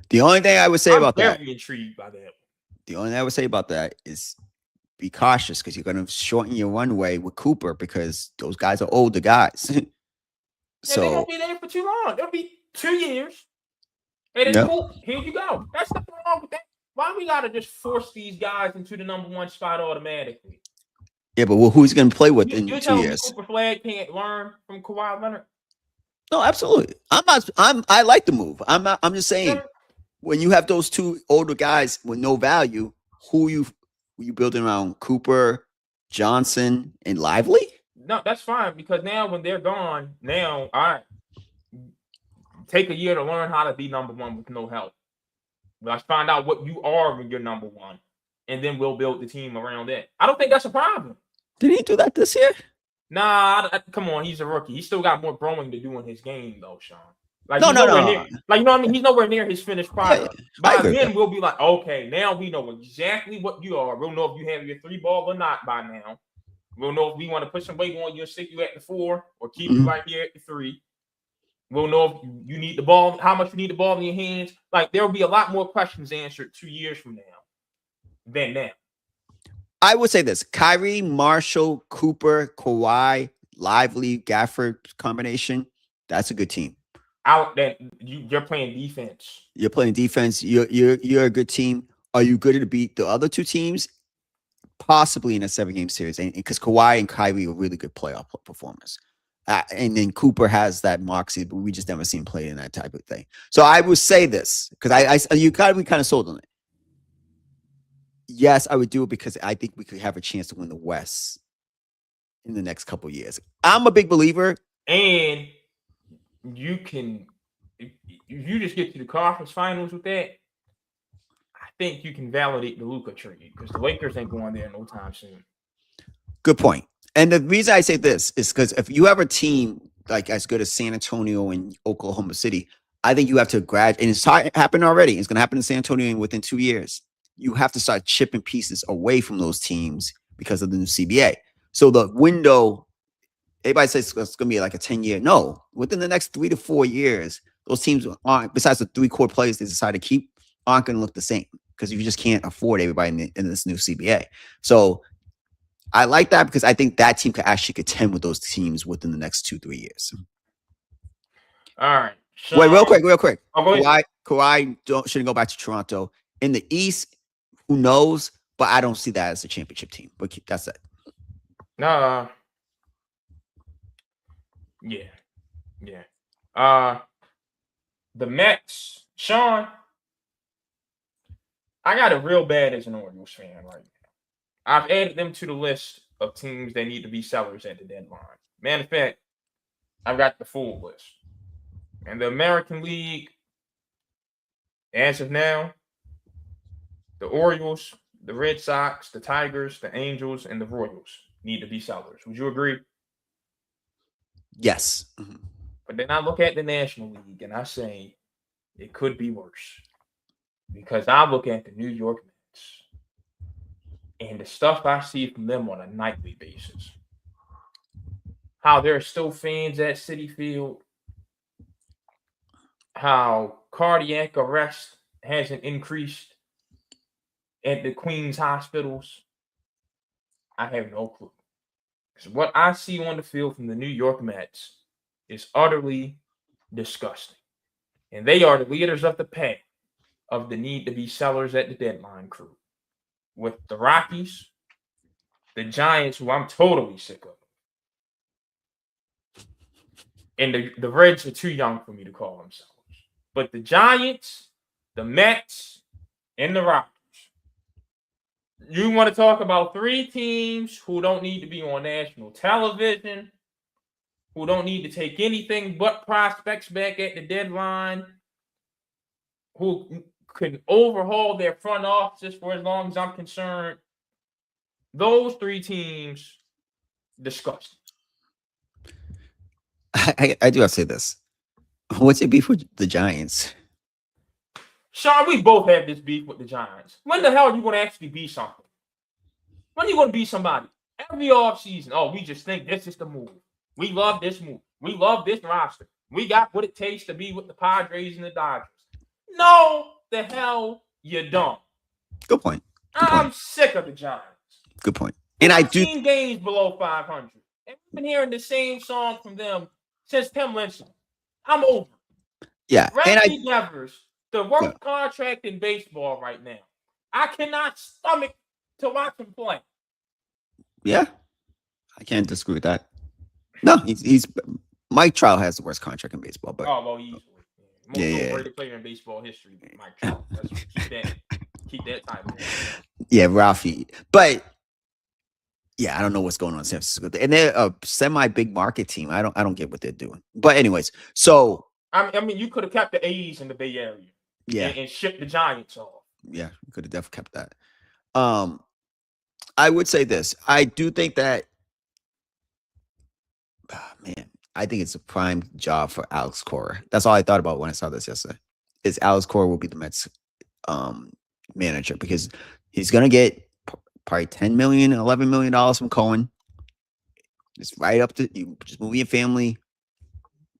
The only thing I would say about that, very intrigued by that. The only thing I would say about that is be cautious because you're going to shorten your runway with Cooper because those guys are older guys. So they won't be there for too long. It'll be 2 years. And it's cool. Here you go. That's nothing wrong with that. Why we gotta just force these guys into the number 1 spot automatically? Yeah, but who's going to play with in 2 years? Cooper Flag can't learn from Kawhi Leonard. No, absolutely. I like the move. I'm just saying, when you have those 2 older guys with no value, who you building around? Cooper, Johnson, and Lively? No, that's fine because now when they're gone, all right, take a year to learn how to be number 1 with no help. Let's find out what you are when you're number 1, and then we'll build the team around that. I don't think that's a problem. Did he do that this year? Nah, come on, he's a rookie. He's still got more growing to do in his game, though, Sean. Like, no. Near, like, you know what I mean? He's nowhere near his finished product. Yeah, by then, we'll be like, okay, now we know exactly what you are. We'll know if you have your 3 ball or not by now. We'll know if we want to put some weight on you and stick you at the 4 or keep you right here at the 3. We'll know if you need the ball, how much you need the ball in your hands. Like, there will be a lot more questions answered 2 years from now than now. I would say this: Kyrie, Marshall, Cooper, Kawhi, Lively, Gafford combination. That's a good team. You're playing defense. You're playing defense. You're a good team. Are you good to beat the other 2 teams? Possibly in a 7-game series, and because Kawhi and Kyrie are really good playoff performers. And then Cooper has that moxie, but we just never seen him play in that type of thing. So I would say this because we kind of sold on it. Yes, I would do it because I think we could have a chance to win the West in the next couple of years. I'm a big believer, and you just get to the conference finals with that. I think you can validate the Luka trade because the Lakers ain't going there no time soon. Good point. And the reason I say this is because if you have a team like as good as San Antonio and Oklahoma City, I think you have to graduate. And it's happened already. It's going to happen in San Antonio within 2 years. You have to start chipping pieces away from those teams because of the new CBA. So the window, everybody says it's going to be like a 10-year. No, within the next 3 to 4 years, those teams aren't, besides the 3 core players they decide to keep, aren't going to look the same because you just can't afford everybody in this new CBA. So I like that because I think that team could actually contend with those teams within the next 2-3 years. All right. Wait, real quick. Oh, go ahead. Kawhi shouldn't go back to Toronto. In the East, who knows? But I don't see that as a championship team. But that's it. Nah. Yeah. The Mets, Sean. I got it real bad as an Orioles fan right now. I've added them to the list of teams that need to be sellers at the deadline. Matter of fact, I've got the full list. And the American League, as of now, the Orioles, the Red Sox, the Tigers, the Angels, and the Royals need to be sellers. Would you agree? Yes. But then I look at the National League and I say it could be worse. Because I look at the New York Mets and the stuff I see from them on a nightly basis. How there are still fans at Citi Field. How cardiac arrest hasn't increased at the Queens hospitals. I have no clue. Because what I see on the field from the New York Mets is utterly disgusting. And they are the leaders of the pack of the need to be sellers at the deadline crew. With the Rockies, the Giants, who I'm totally sick of. And the Reds are too young for me to call themselves. But the Giants, the Mets, and the Rockies. You want to talk about three teams who don't need to be on national television, who don't need to take anything but prospects back at the deadline, who can overhaul their front offices for as long as I'm concerned. Those three teams, disgusting. I do have to say this. What's your beef with the Giants? Sean, we both have this beef with the Giants. When the hell are you going to actually be something? When are you going to be somebody? Every offseason, we just think this is the move. We love this move. We love this roster. We got what it takes to be with the Padres and the Dodgers. No, the hell you don't. Good point. I'm sick of the Giants. Good point. And I do 15 games below 500. And we've been hearing the same song from them since Tim Lynch. I'm over. Yeah. Randy Devers, the worst contract in baseball right now. I cannot stomach to watch him play. Yeah. I can't disagree with that. No, he's Mike Trout has the worst contract in baseball, but easily. Most overrated player in baseball history, Mike Trout. Keep that title. Yeah, Ralphie. But yeah, I don't know what's going on in San Francisco. And they're a semi-big market team. I don't get what they're doing. But anyways, so I mean, you could have kept the A's in the Bay Area. Yeah. And shipped the Giants off. Yeah, you could have definitely kept that. I would say this. I do think that I think it's a prime job for Alex Cora. That's all I thought about when I saw this yesterday. Is Alex Cora will be the Mets manager because he's gonna get probably $10 million, $11 million from Cohen. It's right up to you. Just move your family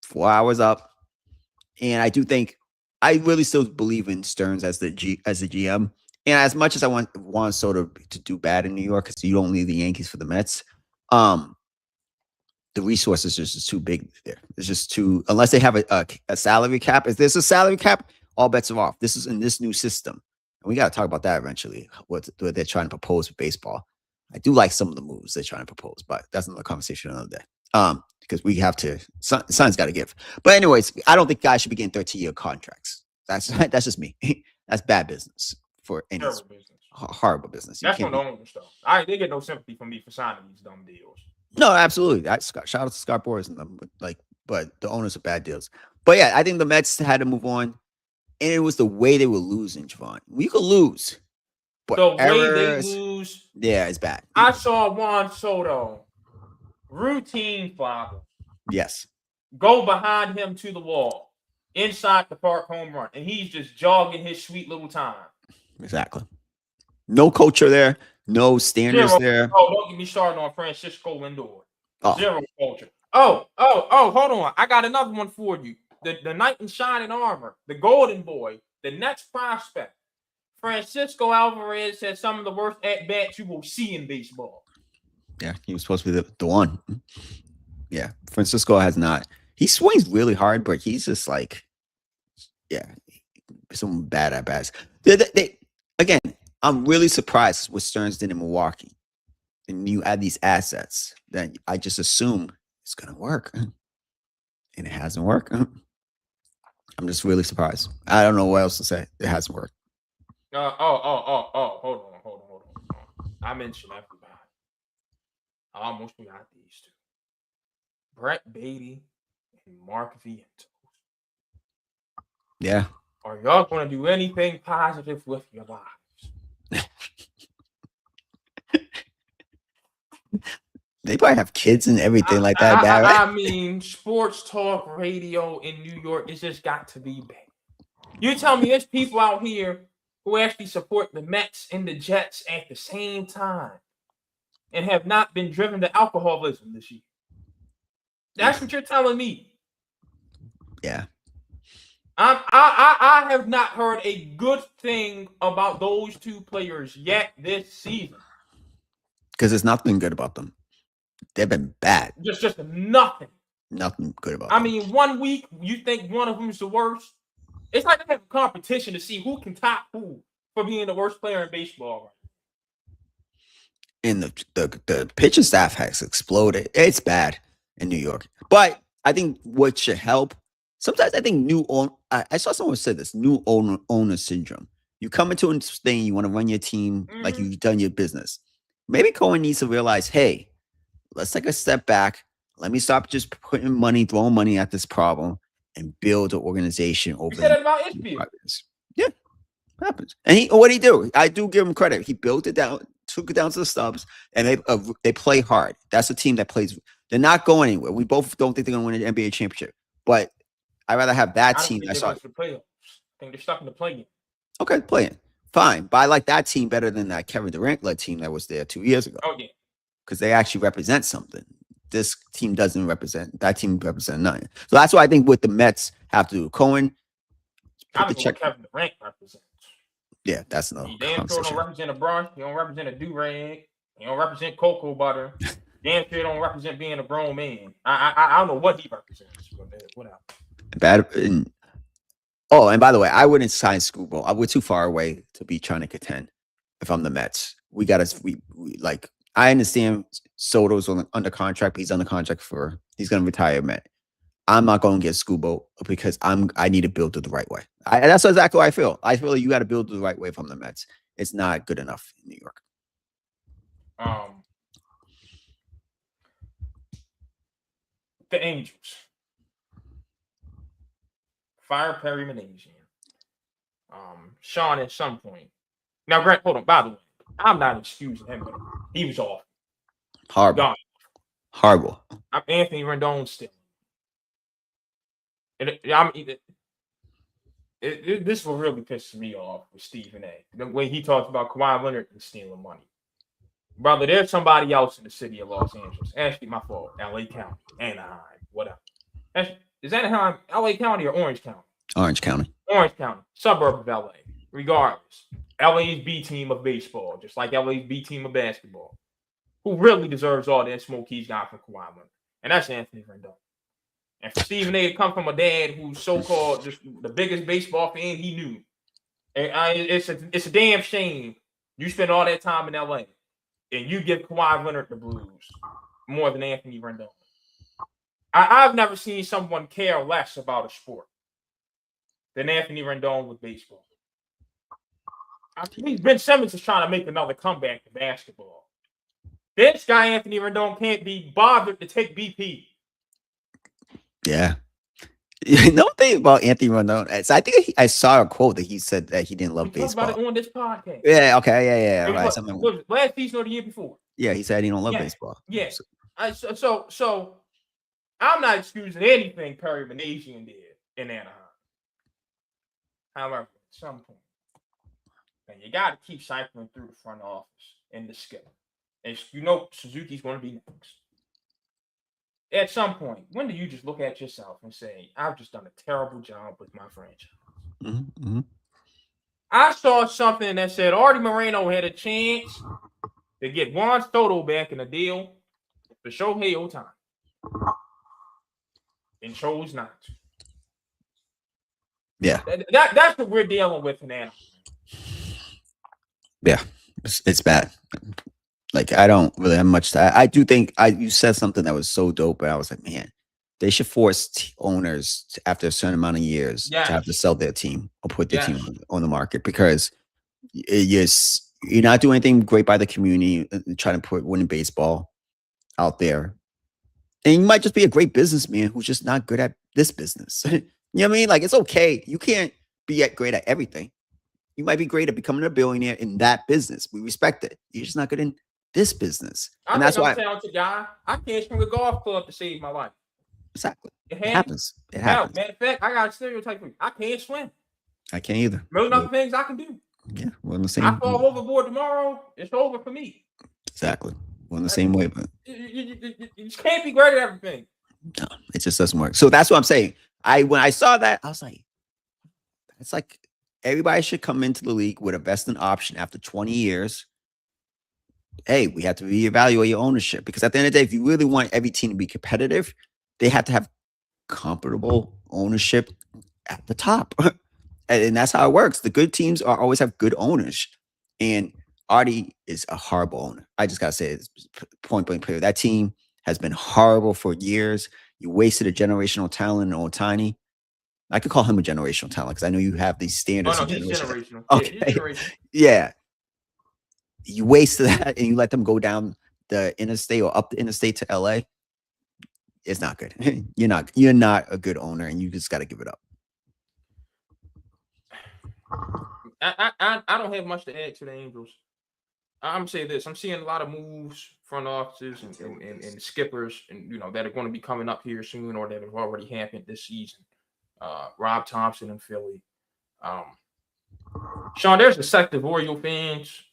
4 hours up, and I do think I really still believe in Stearns as the GM. And as much as I want Juan Soto to do bad in New York, because you don't need the Yankees for the Mets, the resources are just too big there. It's just too, unless they have a salary cap. If there's a salary cap, all bets are off. This is in this new system. And we got to talk about that eventually, what they're trying to propose for baseball. I do like some of the moves they're trying to propose, but that's another conversation another day. Because we have to, something's got to give. But anyways, I don't think guys should be getting 13-year contracts. That's just me. That's bad business for any horrible business. That's one of the owners, though. They get no sympathy from me for signing these dumb deals. No, absolutely. Shout out to Scott Boras and them, but the owners are bad deals. But yeah, I think the Mets had to move on, and it was the way they were losing, Javon. We could lose, but the way they lose, it's bad. I saw Juan Soto routine flopper. Yes, go behind him to the wall, inside the park home run, and he's just jogging his sweet little time. Exactly. No culture there. No standards there. Oh, don't get me started on Francisco Lindor. Zero culture. Hold on. I got another one for you. The knight in shining armor, the golden boy, the next prospect. Francisco Alvarez has some of the worst at-bats you will see in baseball. Yeah, he was supposed to be the one. Yeah, Francisco has not. He swings really hard, but he's just like Yeah, some bad at bats. They again. I'm really surprised what Stearns did in Milwaukee. And you add these assets, then I just assume it's gonna work, and it hasn't worked. I'm just really surprised. I don't know what else to say. It hasn't worked. Hold on. I mentioned everybody. I almost forgot these two. Brett Beatty and Mark Vientos. Yeah. Are y'all going to do anything positive with your lives? They probably have kids and everything like that. Bad, right? I mean, sports talk radio in New York, it's just got to be bad. You tell me there's people out here who actually support the Mets and the Jets at the same time and have not been driven to alcoholism this year. That's what you're telling me. Yeah. I have not heard a good thing about those two players yet this season. Because there's nothing good about them. They've been bad. Just nothing. Nothing good about them. them. I mean, 1 week you think one of them is the worst. It's like they have a competition to see who can top who for being the worst player in baseball. And the pitching staff has exploded. It's bad in New York. But I think what should help, sometimes I think I saw someone say this, new owner syndrome. You come into a thing, you want to run your team like you've done your business. Maybe Cohen needs to realize, hey, let's take a step back. Let me stop just throwing money at this problem and build an organization over. You said that about Ishbia. Yeah, happens. And what he do? I do give him credit. He built it down, took it down to the stubs, and they play hard. That's a team that plays. They're not going anywhere. We both don't think they're going to win an NBA championship, but I'd rather have that team. I think they're stuck in the play-in. Okay, playing fine, but I like that team better than that Kevin Durant-led team that was there 2 years ago. Oh yeah, because they actually represent something. This team doesn't represent. That team represents nothing. So that's why I think what the Mets have to do. Cohen, I don't know what Kevin Durant represents. Yeah, that's no. He damn sure don't represent a brush. He don't represent a do-rag. He don't represent cocoa butter. Damn sure don't represent being a grown man. I don't know what he represents. But whatever. Bad. And by the way, I wouldn't sign Screwball. We're too far away to be trying to contend. If I'm the Mets, we like. I understand Soto's under contract, but he's under contract he's going to retire Met. I'm not going to get Scoobo because I need to build it the right way. That's exactly what I feel. I feel like you got to build it the right way if I'm the Mets. It's not good enough in New York. The Angels. Fire Perry Manasian. Sean at some point. Now, Grant, hold on. By the way, I'm not excusing him, but he was off. Horrible. Horrible. I'm Anthony Rendon still. This will really piss me off with Stephen A. The way he talks about Kawhi Leonard and stealing money. Brother, there's somebody else in the city of Los Angeles. Actually, my fault. LA County, Anaheim, whatever. Is Anaheim LA County or Orange County? Orange County. Orange County, suburb of LA. Regardless, LA's B team of baseball, just like LA's B team of basketball. Who really deserves all that smoke he's got from Kawhi Leonard? And that's Anthony Rendon. And for Stephen A. to come from a dad who's so-called just the biggest baseball fan he knew, it's a damn shame you spend all that time in LA and you give Kawhi Leonard the blues more than Anthony Rendon. I've never seen someone care less about a sport than Anthony Rendon with baseball. Ben Simmons is trying to make another comeback to basketball. This guy, Anthony Rendon, can't be bothered to take BP. Yeah. You know thing about Anthony Rendon? I think I saw a quote that he said that he didn't love baseball. Talked about it on this podcast. Yeah, okay, yeah. Right. Last season or the year before. Yeah, he said he don't love baseball. Yeah. So I'm not excusing anything Perry Manasian did in Anaheim. However, at some point, and you got to keep cycling through the front office and the skipper. And you know Suzuki's going to be next. At some point, when do you just look at yourself and say, I've just done a terrible job with my franchise? Mm-hmm. I saw something that said Artie Moreno had a chance to get Juan Soto back in a deal for Shohei Ohtani and chose not to. Yeah. That's what we're dealing with now. Yeah. It's bad. Like, I don't really have much to. I do think you said something that was so dope, and I was like, man, they should force owners after a certain amount of years to have to Yes. sell their team or put their team Yes. on the market because you're not doing anything great by the community, trying to put winning baseball out there. And you might just be a great businessman who's just not good at this business. You know what I mean? Like, it's okay. You can't be great at everything. You might be great at becoming a billionaire in that business. We respect it. You're just not good in this business. I And think that's I'm a why. talented guy. I can't swing a golf club to save my life. Exactly. It It happens. happens. It Hell, happens. matter of fact, I got a stereotype for you. I can't swim. I can't either. Million other things I can do. Yeah, we're on the I same. fall overboard tomorrow, it's over for me. Exactly. We're on the same way, but You just can't be great at everything. no, it just doesn't work. So that's what I'm saying. When I saw that, I was like, it's like everybody should come into the league with a vested option after 20 years. Hey, we have to reevaluate your ownership because at the end of the day, if you really want every team to be competitive, they have to have comparable ownership at the top. And that's how it works. The good teams always have good owners. And Artie is a horrible owner. I just got to say it, point blank period. That team has been horrible for years. You wasted a generational talent in Otani. I could call him a generational talent because I know you have these standards. Oh, of no, he's generational. generational. Okay. Yeah, he's generational. Yeah. You wasted that and you let them go down the interstate or up the interstate to LA. It's not good. You're not a good owner and you just got to give it up. I don't have much to add to the Angels. I'm gonna say this: I'm seeing a lot of moves, front offices, and skippers, and that are going to be coming up here soon, or that have already happened this season. Rob Thompson in Philly. Sean, there's a sect of Oriole fans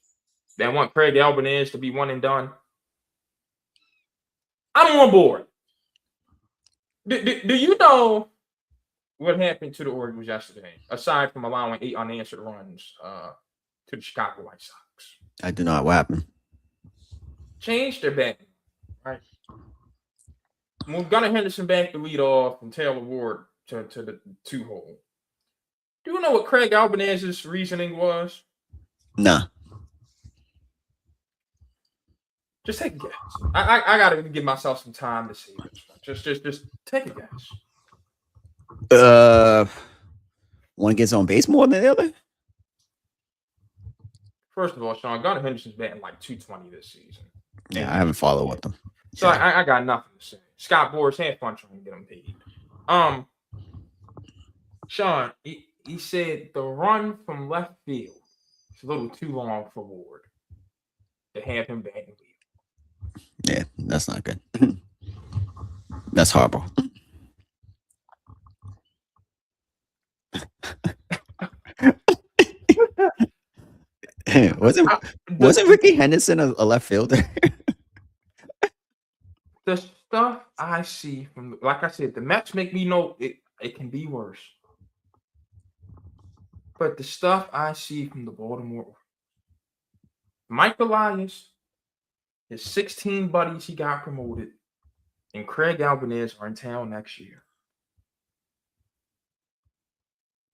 that want Craig Albanese to be one and done. I'm on board. Do you know what happened to the Orioles yesterday, aside from allowing 8 unanswered runs to the Chicago White Sox? I do not. What happened? Changed their batting, right? Moved Gunnar Henderson back to lead off and Taylor Ward to the 2-hole. Do you know what Craig Albanese's reasoning was? Nah. Just take a guess. I gotta give myself some time to see this. Just take a guess. One gets on base more than the other? First of all, Sean, Gunnar Henderson's batting like 220 this season. Yeah, I haven't followed with them. So yeah. I got nothing to say. Scott Boras had fun trying to get him paid. Sean, he said the run from left field is a little too long for Ward to have him batting lead. Yeah, that's not good. That's horrible. wasn't Ricky Henderson a left fielder? The stuff I see from, like I said, the Mets make me know it can be worse. But the stuff I see from the Baltimore, Mike Elias, his 16 buddies he got promoted, and Craig Albanese are in town next year.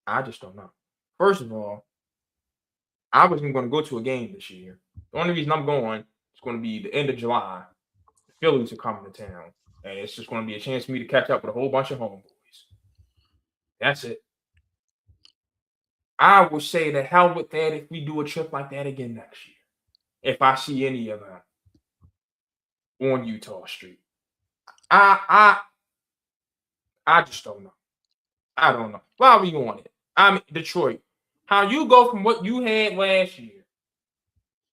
I just don't know. First of all, I wasn't going to go to a game this year. The only reason I'm going is going to be the end of July. The Phillies are coming to town, and it's just going to be a chance for me to catch up with a whole bunch of homeboys. That's it. I will say the hell with that if we do a trip like that again next year. If I see any of them on Utah Street. I just don't know. I don't know. Why are we on it? I'm Detroit. How you go from what you had last year,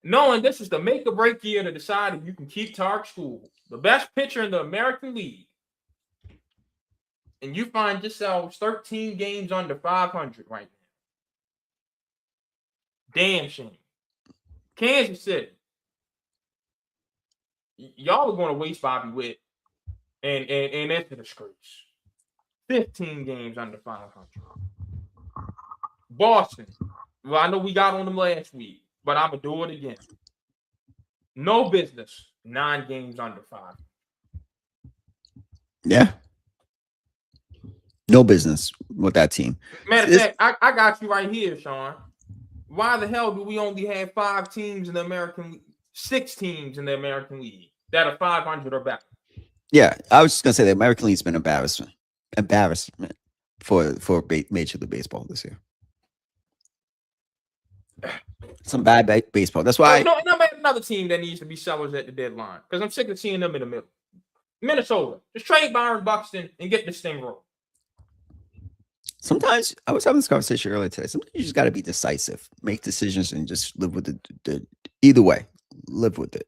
knowing this is the make or break year to decide if you can keep Tark School, the best pitcher in the American League, and you find yourself 13 games under 500 right now. Damn shame. Kansas City. Y'all are going to waste Bobby Witt, and that's a disgrace. 15 games under 500. Boston. Well, I know we got on them last week, but I'm going to do it again. No business. 9 games under 5. Yeah. No business with that team. Matter of fact, I got you right here, Sean. Why the hell do we only have 5 teams in the American League, 6 teams in the American League that are 500 or better? Yeah, I was just gonna say the American League's been embarrassment for Major League Baseball this year. Some bad baseball. That's why. And I'm at another team that needs to be sellers at the deadline because I'm sick of seeing them in the middle. Minnesota, just trade Byron Buxton and get this thing rolling. Sometimes I was having this conversation earlier today. Sometimes you just got to be decisive, make decisions, and just live with it. Either way, live with it.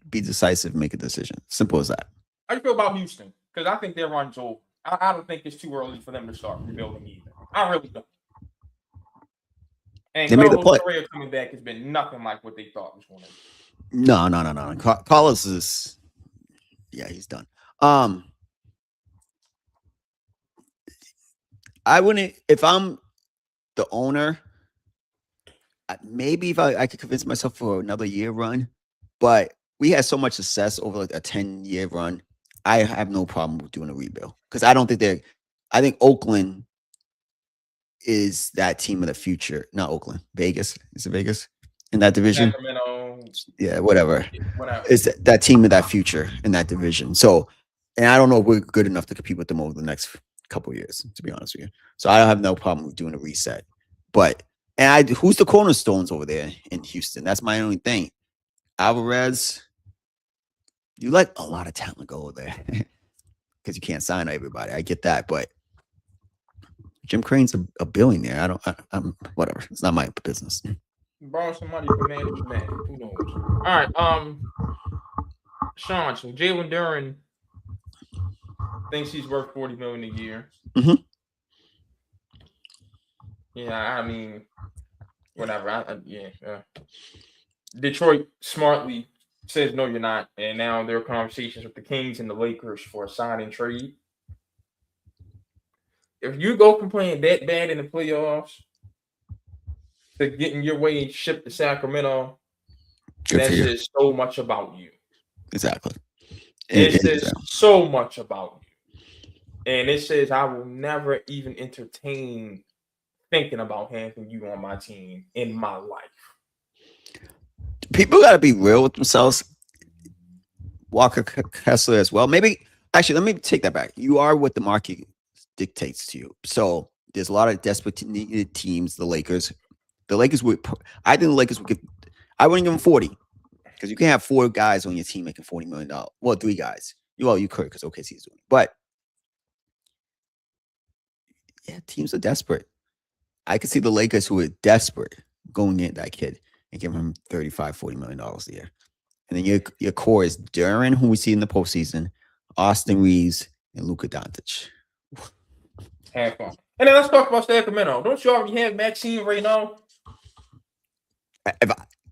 Be decisive, make a decision. Simple as that. How do you feel about Houston? Because I think their run's over. I don't think it's too early for them to start rebuilding either. I really don't. And Carlos Correa coming back has been nothing like what they thought was going to be. No. Carlos is, yeah, he's done. I wouldn't, if I'm the owner, maybe if I could convince myself for another year run, but we had so much success over like a 10-year run. I have no problem with doing a rebuild because I don't think I think Oakland is that team of the future. Not Oakland, Vegas. Is it Vegas in that division? Sacramento. Yeah, whatever. It's that team of that future in that division. So, and I don't know if we're good enough to compete with them over the next couple of years, to be honest with you. So I have no problem with doing a reset. But who's the cornerstones over there in Houston? That's my only thing. Alvarez, you let a lot of talent go over there because you can't sign everybody. I get that, but Jim Crane's a billionaire. I'm whatever. It's not my business. Borrow some money from man to man. Who knows? All right. Sean, so Jalen Duren thinks he's worth $40 million a year. Mm-hmm. Yeah, I mean, whatever. Detroit smartly says no, you're not, and now there are conversations with the Kings and the Lakers for a sign and trade. If you go from playing that bad in the playoffs to getting your way shipped to Sacramento, that says so much about you. Exactly. It says so much about you. And it says I will never even entertain thinking about having you on my team in my life. People got to be real with themselves. Walker Kessler as well. Maybe, actually, let me take that back. You are what the market dictates to you. So there's a lot of desperate needed teams. The Lakers would. I think the Lakers would give. I wouldn't give them 40 because you can have 4 guys on your team making $40 million. Well, 3 guys. You could because OKC's doing it. But yeah, teams are desperate. I could see the Lakers who are desperate going in that kid and giving him $35-40 million a year. And then your core is Duren, who we see in the postseason, Austin Reeves, and Luka Doncic. Have fun. And then let's talk about Sacramento. Don't you already have Maxime right now?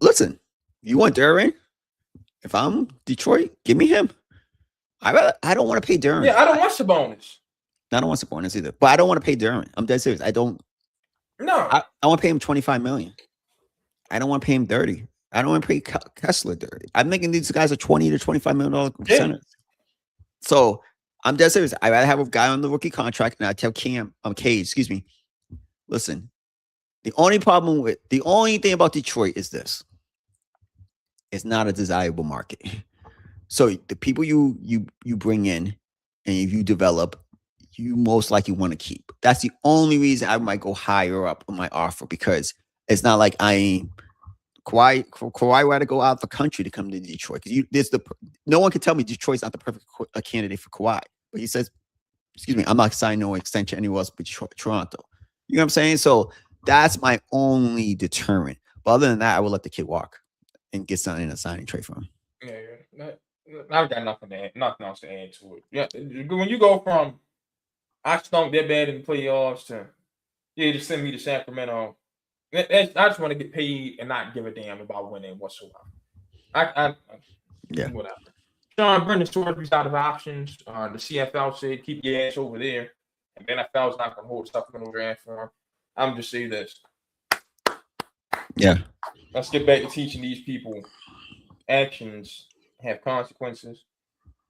Listen, you want Duren? If I'm Detroit, give me him. I don't want to pay Duren. Yeah, I don't want Sabonis. I don't want Sabonis either. But I don't want to pay Duren. I'm dead serious. I don't. No. I want to pay him $25 million. I don't want to pay him 30. I don't want to pay Kessler 30. I'm making these guys a $20 to $25 million centers. So I'm dead serious. I rather have a guy on the rookie contract, and I tell Cage, excuse me. Listen, the only thing about Detroit is this: it's not a desirable market. So the people you bring in and if you develop, you most likely want to keep. That's the only reason I might go higher up on my offer because it's not like Kawhi had to go out of the country to come to Detroit. No one can tell me Detroit's not the perfect candidate for Kawhi. But he says, excuse me, I'm not signing no extension anywhere else but Toronto. You know what I'm saying? So that's my only deterrent. But other than that, I would let the kid walk and get something in a signing trade for him. Yeah. I've got nothing else to add to it. Yeah, when you go from I stunk that bad in the playoffs to just send me to Sacramento. I just want to get paid and not give a damn about winning whatsoever. Whatever. Sean, Brendan Swordsby's out of options. The CFL said keep your ass over there, and the NFL's not going to hold supplemental draft for him. I'm just saying this. Yeah. Let's get back to teaching these people actions have consequences,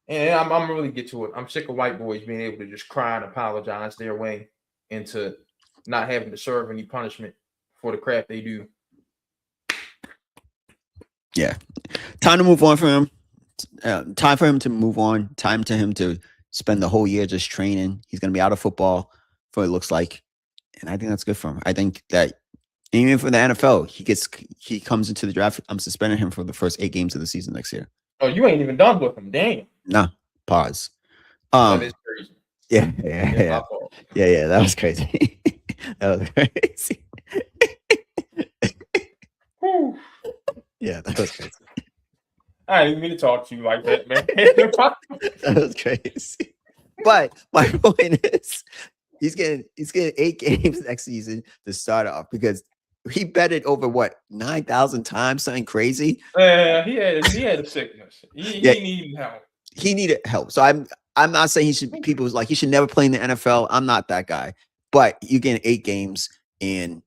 And I'm gonna really get to it. I'm sick of white boys being able to just cry and apologize their way into not having to serve any punishment for the crap they do. Yeah. Time to move on from him. Time for him to move on. Time to him to spend the whole year just training. He's going to be out of football for it looks like. And I think that's good for him. I think that even for the NFL, he comes into the draft. I'm suspending him for the first 8 games of the season next year. Oh, you ain't even done with him. Damn. No, pause. That is crazy. Yeah. That was crazy. That was crazy. Yeah, that was crazy. I didn't mean to talk to you like that, man. That was crazy. But my point is, he's getting 8 games next season to start off because he betted over 9,000 times, something crazy. He had a sickness. He needed help. He needed help. So I'm not saying people was like he should never play in the NFL. I'm not that guy. But you get 8 games and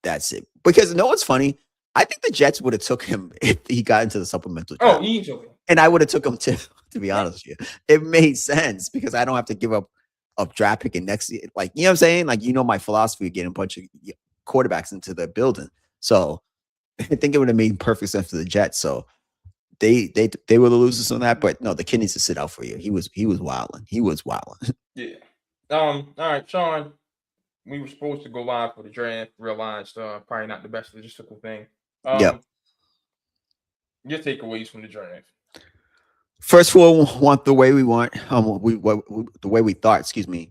that's it. Because no, what's funny? I think the Jets would have took him if he got into the supplemental draft. Oh, easily. And I would have took him to be honest with you. It made sense because I don't have to give up a draft pick in next year. Like, you know what I'm saying? Like, my philosophy of getting a bunch of quarterbacks into the building. So I think it would have made perfect sense for the Jets. So they were the losers on that, but no, the kid needs to sit out for you. He was wilding. He was wilding. Yeah. All right, Sean. We were supposed to go live for the draft. Realized probably not the best logistical thing. Yep. Your takeaways from the draft. First of all, want the way we want. The way we thought. Excuse me.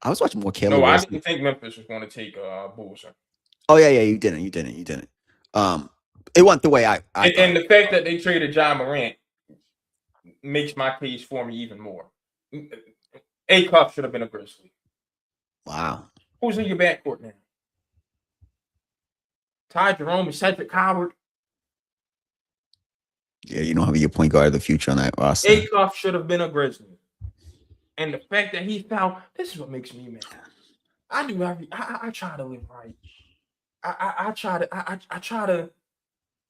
I was watching more Caleb. No, I didn't think Memphis was going to take Boozer. Oh yeah, you didn't. It went the way I and the fact that they traded John Morant makes my case for me even more. A-Cup should have been a Grizzly. Wow. Who's in your backcourt now? Ty Jerome and Cedric Howard. Yeah, you don't have your point guard of the future on that roster. A-Cup should have been a Grizzly. And the fact that he found, this is what makes me mad. I try to live right. I try to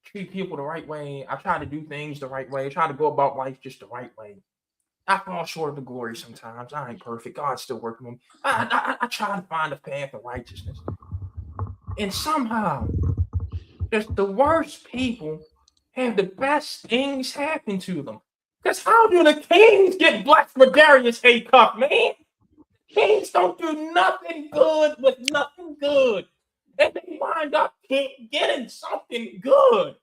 treat people the right way. I try to do things the right way. I try to go about life just the right way. I fall short of the glory sometimes. I ain't perfect. God's still working on me. I try to find a path of righteousness. And somehow, just the worst people have the best things happen to them. Because how do the Kings get blessed with Darius A-Cup, man? Kings don't do nothing good with nothing good. And they wind up getting something good.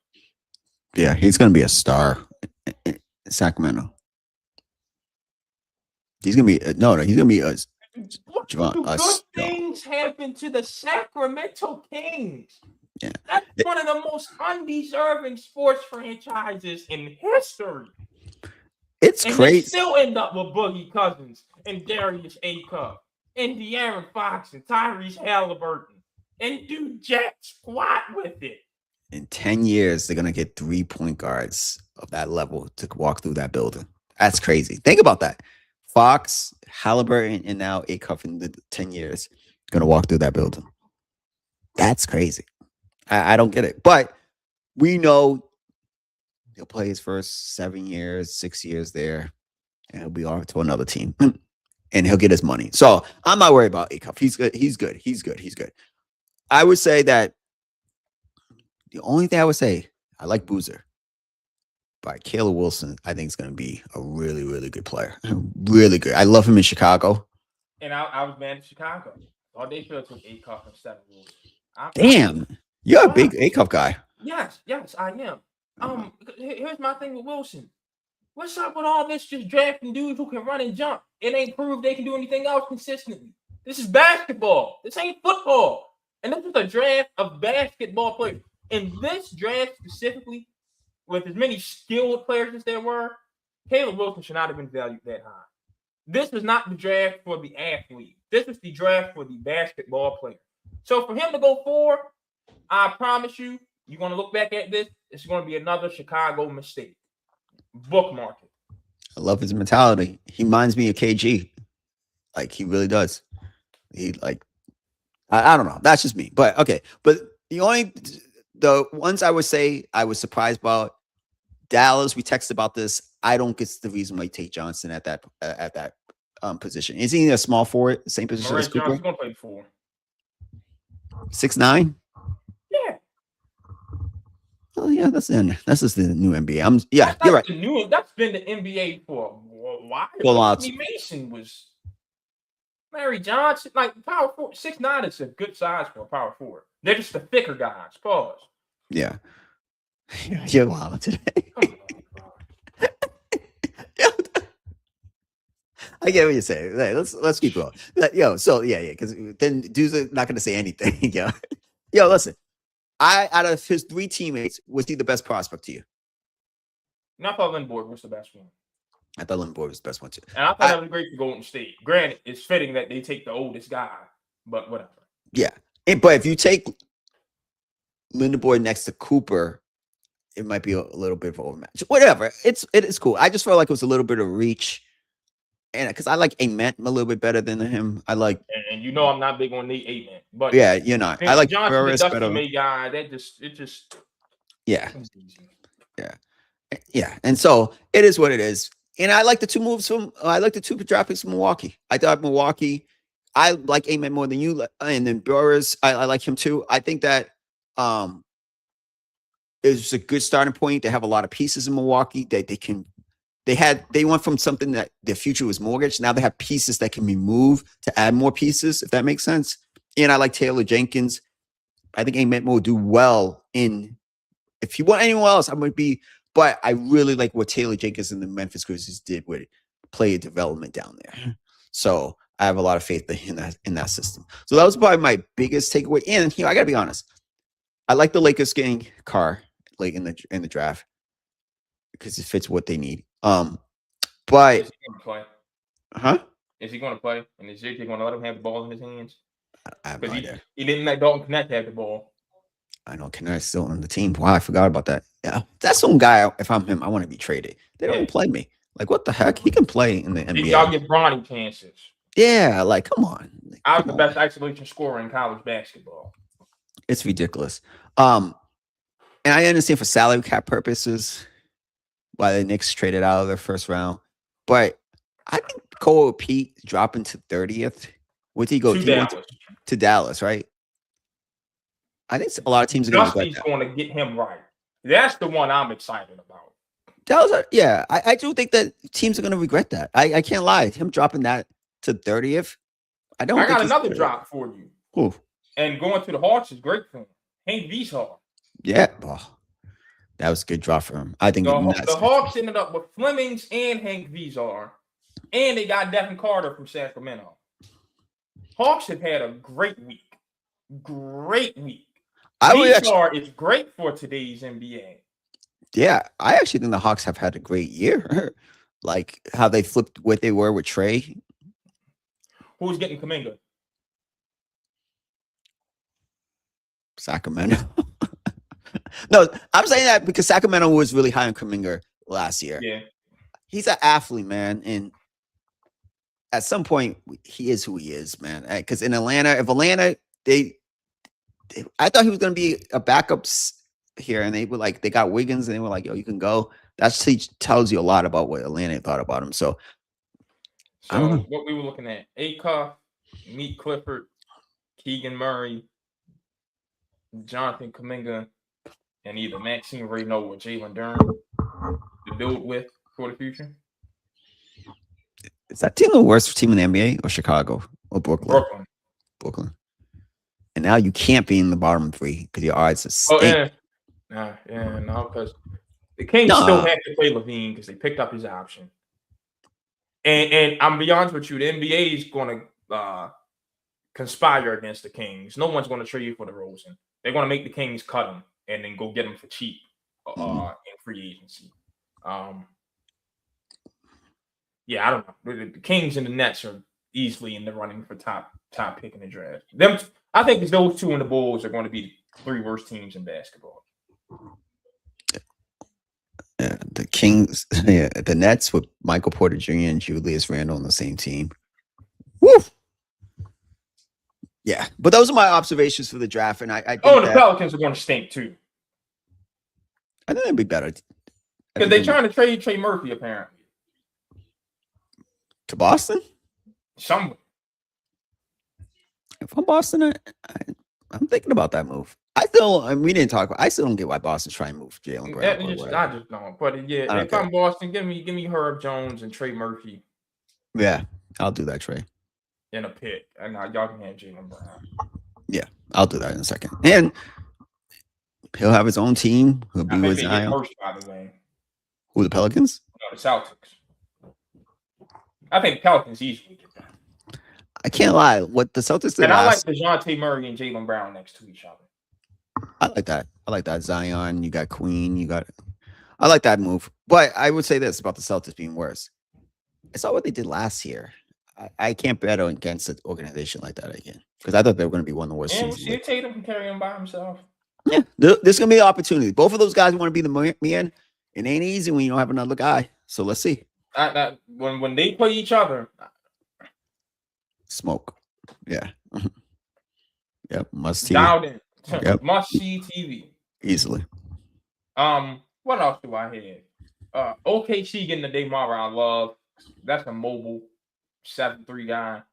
Yeah, he's going to be a star in Sacramento. He's going to be he's going to be a good things happen to the Sacramento Kings. Yeah. That's one of the most undeserving sports franchises in history. It's crazy. They still end up with Boogie Cousins and Darius A-Cup and De'Aaron Fox and Tyrese Halliburton and do jack squat with it. In 10 years, they're going to get 3 point guards of that level to walk through that building. That's crazy. Think about that. Fox, Halliburton, and now A-Cup in the 10 years going to walk through that building. That's crazy. I don't get it. But we know he'll play his first 7 years, 6 years there, and he'll be off to another team. And he'll get his money. So I'm not worried about A-Cup. He's good. I would say that the only thing I would say, I like Boozer. But Caleb Wilson, I think is going to be a really, really good player. Really good. I love him in Chicago. And I was mad at Chicago. Oh, they should have took A-Cup instead of Wilson. Damn. You're a big A-Cup guy. Yes, I am. Here's my thing with Wilson. What's up with all this just drafting dudes who can run and jump? It ain't proved they can do anything else consistently. This is basketball. This ain't football. And this is a draft of basketball players. In this draft specifically, with as many skilled players as there were, Caleb Wilson should not have been valued that high. This was not the draft for the athlete. This was the draft for the basketball player. So for him to go 4, I promise you, you're going to look back at this, it's going to be another Chicago mistake. Bookmark it. I love his mentality. He reminds me of KG. Like, he really does. He, like, I don't know. That's just me. But, okay. But the ones I would say I was surprised about, Dallas, we texted about this. I don't get the reason why you take Johnson at that position. Is he a small forward, same position as Morant Cooper? Johnson's gonna play 4. 6'9"? Yeah. Oh yeah, that's just the new NBA. You're right. That's been the NBA for a while. Well, Anthony Mason was Larry Johnson, like power forward. 6'9" is a good size for a power forward. They're just the thicker guys. Pause. Yeah. You're wild today. Come on, I get what you're saying. Hey, let's keep going. So because then dudes are not gonna say anything. Listen. Out of his 3 teammates, was he the best prospect to you? And I thought Lindborg was the best one. I thought Lindborg was the best one too. And I thought that was great for Golden State. Granted, it's fitting that they take the oldest guy, but whatever. Yeah. But if you take Lindborg next to Cooper, it might be a little bit of an overmatch. Whatever. It is cool. I just felt like it was a little bit of reach. And because I like Ament a little bit better than him. I like, and I'm not big on Nate Ament, but yeah, you're not. I like Johnson, Burris the better. May guy. Yeah. And so it is what it is. And I like the 2 draft picks from Milwaukee. I thought Milwaukee, I like Ament more than you, and then Burris, I like him too. I think that it's a good starting point. They have a lot of pieces in Milwaukee that they went from something that their future was mortgaged. Now they have pieces that can be moved to add more pieces, if that makes sense. And I like Taylor Jenkins. I think Ament will do well if you want anyone else, I might be, but I really like what Taylor Jenkins and the Memphis Grizzlies did with player development down there. So I have a lot of faith in that system. So that was probably my biggest takeaway. And I gotta be honest, I like the Lakers getting Carr late in the draft because it fits what they need. But is he gonna play? Huh? Is he going to play? And is JJ going to let him have the ball in his hands? I have no idea. He didn't let Dalton Connect have the ball. I know Connect's still on the team. Wow, I forgot about that. Yeah, that's some guy. If I'm him, I want to be traded. They don't play me. Like, what the heck? He can play in the NBA. Y'all give Bronny chances. Yeah, like, come on. I was the best isolation scorer in college basketball. It's ridiculous. And I understand for salary cap purposes why the Knicks traded out of their first round. But I think Cole Pete dropping to 30th. Where'd he go? To Dallas, right? I think a lot of teams are going to Dusty's going to get him right. That's the one I'm excited about. Dallas, I do think that teams are going to regret that. I can't lie. Him dropping that to 30th, I got another drop for you. Ooh. And going to the Hawks is great for him. Hank Vishar. Yeah. Oh, that was a good drop for him. I think the Hawks ended up with Flemings and Hank Vishar. And they got Devin Carter from Sacramento. Hawks have had a great week. Vishar is great for today's NBA. Yeah, I actually think the Hawks have had a great year. Like how they flipped what they were with Trey. Who's getting Kuminga? Sacramento. No, I'm saying that because Sacramento was really high on Kuminga last year. Yeah. He's an athlete, man. And at some point, he is who he is, man. Because in Atlanta, I thought he was going to be a backup here. And they got Wiggins and they were like, yo, you can go. That tells you a lot about what Atlanta thought about him. So I don't know. What we were looking at, Acuff, Meek Clifford, Keegan Murray, Jonathan Kuminga, and either Maxime Reynaud or Jalen Duren to build with for the future. Is that team the worst team in the NBA or Chicago or Brooklyn? Brooklyn. And now you can't be in the bottom 3 because your odds are stink. No, because the Kings still have to play Levine because they picked up his option. And I'm be honest with you, the NBA is going to conspire against the Kings. No one's going to trade you for DeRozan. They're going to make the Kings cut him and then go get him for cheap in free agency. I don't know. The Kings and the Nets are easily in the running for top pick in the draft. I think those two and the Bulls are going to be the 3 worst teams in basketball. Yeah, the Kings, the Nets with Michael Porter Jr. and Julius Randle on the same team. Woo! Yeah, but those are my observations for the draft, and I think the Pelicans are going to stink too. I think they'd be better. Because they're trying to trade Trey Murphy apparently to Boston. Somewhere. If I'm Boston, I'm thinking about that move. We didn't talk about. I still don't get why Boston's trying to move Jaylen Brown. I just don't. But yeah, if I'm Boston, give me Herb Jones and Trey Murphy. Yeah, I'll do that, Trey. In a pick, and y'all can have Jaylen Brown. Yeah, I'll do that in a second. And he'll have his own team. He'll be with Zion. First, by the way. Who, the Pelicans? No, the Celtics. I think Pelicans easily get that. I can't lie. What the Celtics did, and I like DeJounte Murray and Jaylen Brown next to each other. I like that. I like that. Zion, you got Queen, I like that move. But I would say this about the Celtics being worse. I saw what they did last year. I can't bet against an organization like that again because I thought they were going to be one of the worst teams. And see Tatum can carry him by himself. Yeah, there's going to be an opportunity. Both of those guys want to be the man. It ain't easy when you don't have another guy. So let's see. When they play each other, smoke. Yeah. Yep. Must see. Yep. Must see TV. Easily. What else do I have? OKC getting the DeMar I love. That's a mobile 7-3 guy.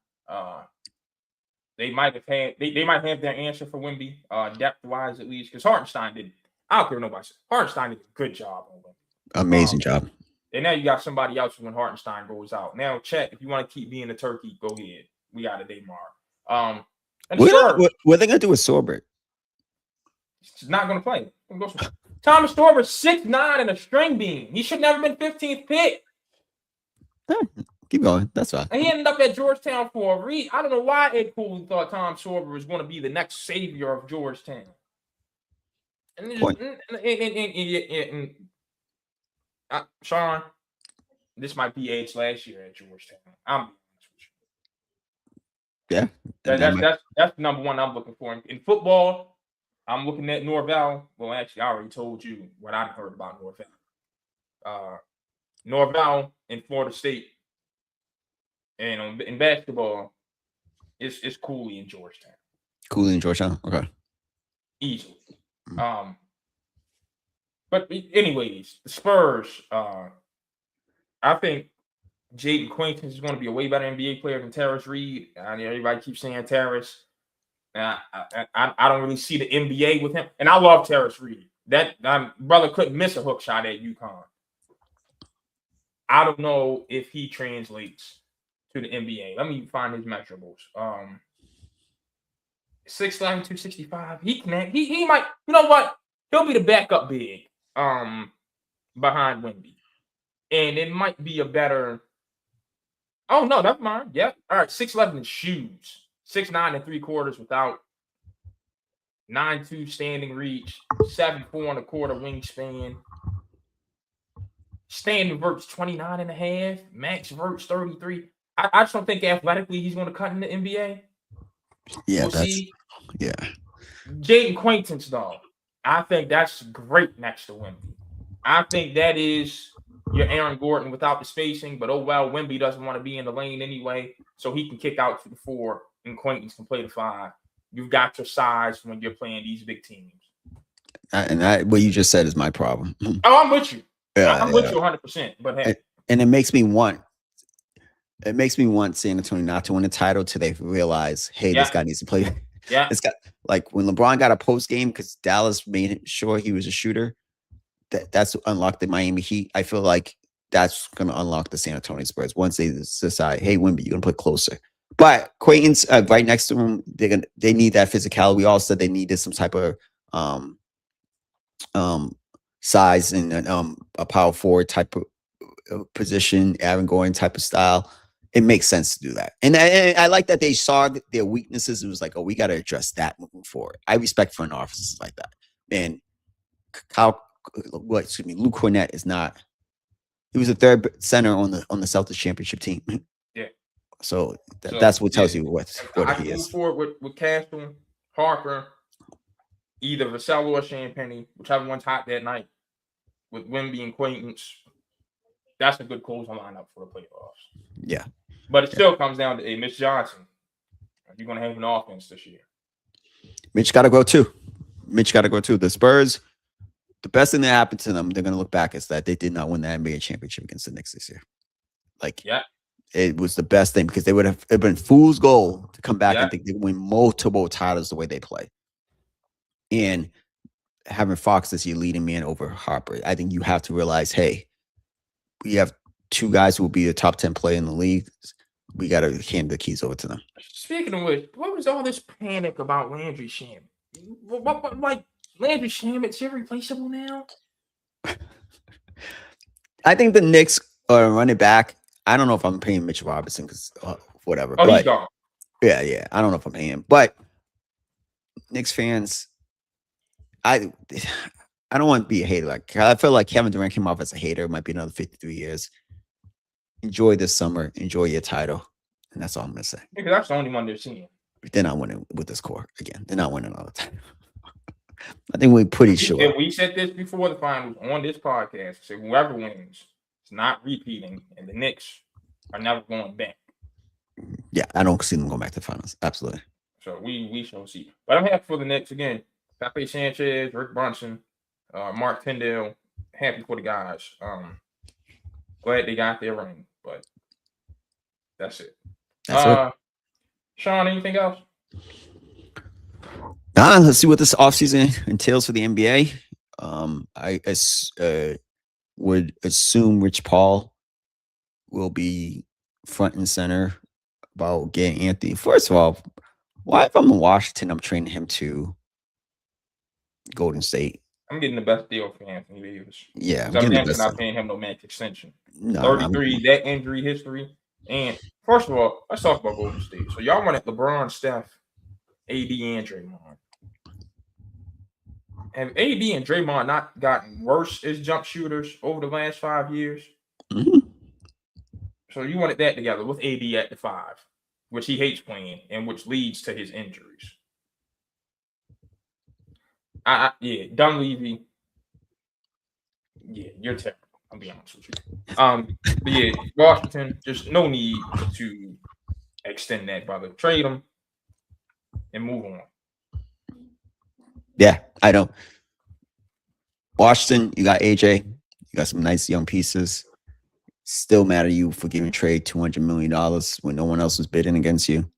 They might have their answer for Wemby, depth wise at least, because Hartenstein did. I don't care what nobody says. Hartenstein did a good job on Wemby. Amazing job. And now you got somebody else when Hartenstein goes out. Now, Chet, if you want to keep being a turkey, go ahead. We got a DeMar. What are they gonna do with Sorbert? He's not gonna play. Thomas Sorber 6'9" and a string bean. He should never been 15th pick. Keep going. That's fine. And he ended up at Georgetown for a reason. I don't know why Ed Cooley thought Tom Sorber was going to be the next savior of Georgetown. Sean, this might be Ed's last year at Georgetown. I'm yeah. That's the number one I'm looking for. In football, I'm looking at Norvell. Well, actually, I already told you what I've heard about Norvell. Norvell in Florida State. And in basketball, it's Cooley in Georgetown. Cooley in Georgetown? Okay. Easily. But anyways, the Spurs, I think Jaden Quaintance is going to be a way better NBA player than Terrence Reed. Everybody keeps saying Terrence. I don't really see the NBA with him. And I love Terrence Reed. That brother couldn't miss a hook shot at UConn. I don't know if he translates to the NBA. Let me find his measurables. 6'11", 265. He might, you know what? He'll be the backup big behind Wemby. And it might be a better. Oh no, that's mine. Yep. All right, 6'11" in shoes. 6'9" and 3/4 without 9'2" standing reach, 7'4" and a quarter wingspan. Standing vert's 29 and a half. Max vert's 33. I just don't think athletically he's going to cut in the NBA. Yeah, yeah. Jaden Quaintance, though, I think that's great next to Wemby. I think that is your Aaron Gordon without the spacing, but oh well, Wemby doesn't want to be in the lane anyway, so he can kick out to the 4 and Quaintance can play the 5. You've got your size when you're playing these big teams. What you just said is my problem. Oh, I'm with you. Yeah, I'm with you 100%. But hey, and it makes me want San Antonio not to win the title till they realize, hey, this guy needs to play. Yeah, it's got like when LeBron got a post game because Dallas made sure he was a shooter. That's unlocked the Miami Heat. I feel like that's going to unlock the San Antonio Spurs once they decide, hey, Wemby, you're going to play closer. But Quaintance right next to him, they need that physicality. We all said they needed some type of size and a power forward type of position, Aaron Gordon type of style. It makes sense to do that. And I like that they saw their weaknesses. It was like, oh, we got to address that moving forward. I respect front offices like that. And Luke Cornett is not. He was a third center on the Celtics championship team. Yeah. So that's what tells you what he is. Move forward with Castle, Harper, either Vassell or Champagne, whichever one's hot that night, with Wemby and Quaintance. That's a good closing lineup for the playoffs. Yeah. But it still comes down to Mitch Johnson. You're going to have an offense this year. Mitch got to go too. The Spurs, the best thing that happened to them, they're going to look back is that they did not win the NBA championship against the Knicks this year. Like, Yeah. it was the best thing because they would have been fool's gold to come back Yeah. and think they win multiple titles the way they play. And having Fox as your leading man over Harper, I think you have to realize, hey, we have two guys who will be the top 10 player in the league. We got to hand the keys over to them. Speaking of which, what was all this panic about Landry Shamet? Like, Landry Shamet's irreplaceable now? I think the Knicks are running back. I don't know if I'm paying Mitch Robinson because whatever. Oh, but he's gone. Yeah. I don't know if I'm paying him. But Knicks fans, I don't want to be a hater. Like, I feel like Kevin Durant came off as a hater. It might be another 53 years. Enjoy this summer. Enjoy your title. And that's all I'm going to say. Because that's the only one they're seeing. They're not winning with this core again. They're not winning all the time. I think we're pretty sure. We said this before the finals on this podcast. So whoever wins is not repeating, and the Knicks are never going back. Yeah, I don't see them going back to the finals. Absolutely. So we shall see. But I'm happy for the Knicks again. Pepe Sanchez, Rick Brunson, Mark Tyndale. Happy for the guys. Glad they got their ring, but that's it. That's it. Sean, anything else? Let's see what this offseason entails for the NBA. I would assume Rich Paul will be front and center about getting Anthony. First of all, why if I'm in Washington, I'm trading him to Golden State? I'm getting the best deal for Anthony Davis. Yeah, I'm not paying him no max extension. No, 33, that injury history. And first of all, let's talk about Golden State. So y'all wanted LeBron, Steph, AD, and Draymond. Have AD and Draymond not gotten worse as jump shooters over the last 5 years? Mm-hmm. So you wanted that together with AD at the 5, which he hates playing and which leads to his injuries. Dunleavy. Yeah, you're terrible. I'll be honest with you. But yeah, Washington, just no need to extend that, brother. Trade them and move on. Yeah, I don't. Washington, you got AJ. You got some nice young pieces. Still mad at you for giving Trey $200 million when no one else was bidding against you.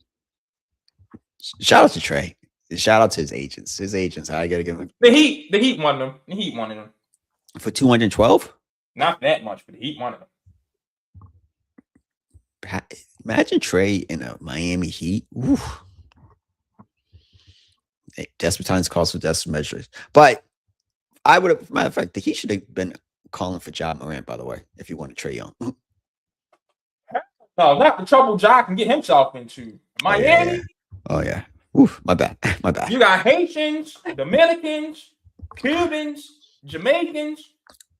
Shout out to Trey. Shout out to his agents. His agents, I gotta give him. The Heat wanted him. The Heat wanted him. For 212? Not that much, but the Heat wanted him. Imagine Trey in a Miami Heat. Oof. Hey, desperate times calls for desperate measures. But I would have, matter of fact, he should have been calling for Ja Morant, by the way, if you want to Trey Young. No, not the trouble Ja can get himself into. Miami. Oh, yeah. Oof, my bad. My bad. You got Haitians, Dominicans, Cubans, Jamaicans,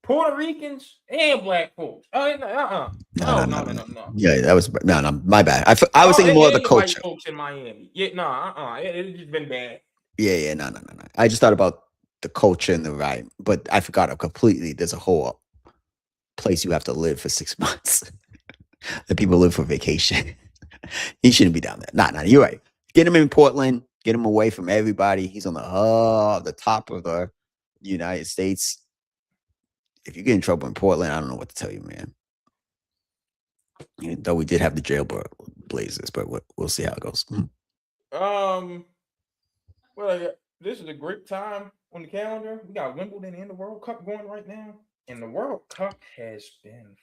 Puerto Ricans, and black folks. No. Yeah, that was my bad. I was thinking more of the culture. White folks in Miami. Yeah, it's just been bad. Yeah, no. I just thought about the culture and the vibe, but I forgot completely. There's a whole place you have to live for 6 months. That people live for vacation. He shouldn't be down there. Nah, you're right. Get him in Portland. Get him away from everybody. He's on the top of the United States. If you get in trouble in Portland, I don't know what to tell you, man. Though we did have the jail blazers, but we'll see how it goes. Well, this is a great time on the calendar. We got Wimbledon and the World Cup going right now, and the World Cup has been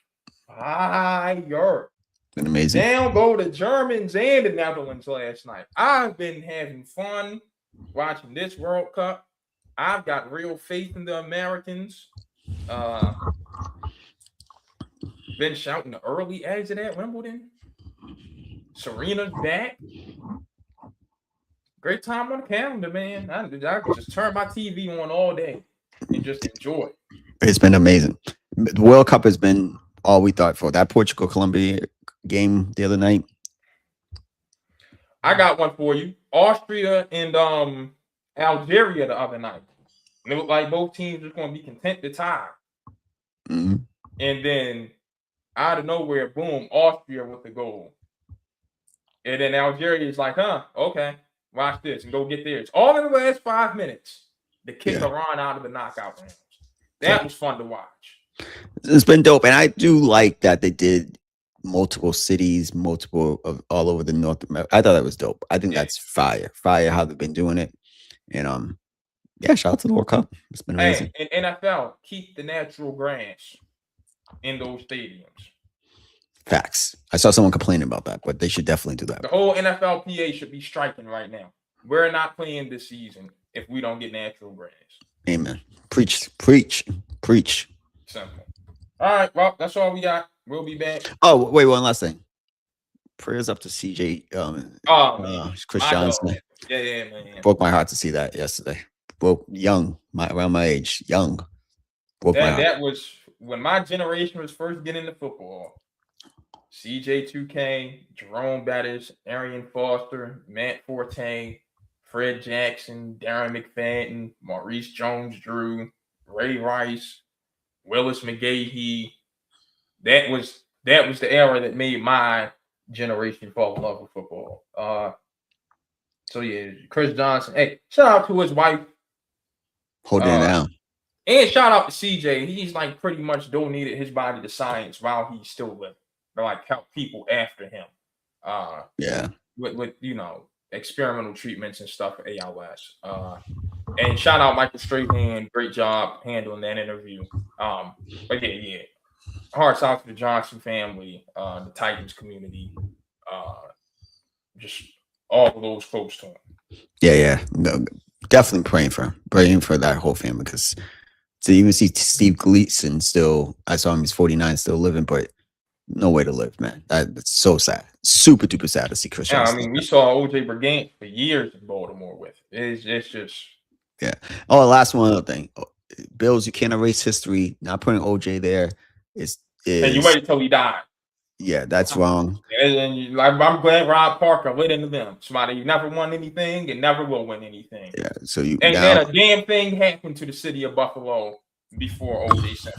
fire. Been amazing. Down go the Germans and the Netherlands last night. I've been having fun watching this World Cup. I've got real faith in the Americans. Been shouting the early exit at Wimbledon. Serena's back. Great time on the calendar, man. I can just turn my TV on all day and just enjoy. It's been amazing. The World Cup has been all we thought for. That Portugal-Colombia game the other night. I got one for you. Austria and Algeria the other night. It looked like both teams were going to be content to tie. Mm-hmm. And then out of nowhere, boom, Austria with the goal. And then Algeria is like, okay, watch this and go get theirs. All in the last 5 minutes to kick Iran out of the knockout rounds. That was fun to watch. It's been dope, and I do like that they did multiple cities, all over the North America. I thought that was dope. I think that's fire how they've been doing it, and yeah, shout out to the World Cup. It's been amazing. Hey, in NFL, keep the natural grass in those stadiums. Facts. I saw someone complaining about that, but they should definitely do that. The whole NFLPA should be striking right now. We're not playing this season if we don't get natural grass. Amen. Preach, preach, preach. Simple. All right, well, that's all we got. We'll be back. Oh, wait, one last thing. Prayers up to CJ. Chris Johnson. Yeah, man. Broke my heart to see that yesterday. Broke young, around my age, young. Broke my heart. That was when my generation was first getting into football. CJ 2K, Jerome Bettis, Arian Foster, Matt Forte, Fred Jackson, Darren McFadden, Maurice Jones-Drew, Ray Rice, Willis McGahee. That was the era that made my generation fall in love with football. So yeah, Chris Johnson. Hey, shout out to his wife. Holding it down. And shout out to CJ. He's like pretty much donated his body to science while he's still living. To like help people after him. Yeah. With experimental treatments and stuff for ALS. And shout out Michael Strahan. Great job handling that interview. But yeah. Hearts out to the Johnson family, the Titans community, just all of those folks to him. Yeah. No, definitely praying for that whole family, because to even see Steve Gleason still, I saw him, he's 49, still living, but no way to live, man. That's so sad. Super duper sad to see Chris Johnson. I mean, we saw OJ Brigant for years in Baltimore with. It's just. Yeah. Oh, last one other thing. Bills, you can't erase history. Not putting OJ there is. And you wait until he died. Yeah, that's wrong. And I'm glad Rob Parker lit into them. Somebody never won anything and never will win anything. Yeah. So you ain't had a damn thing happen to the city of Buffalo before OJ said.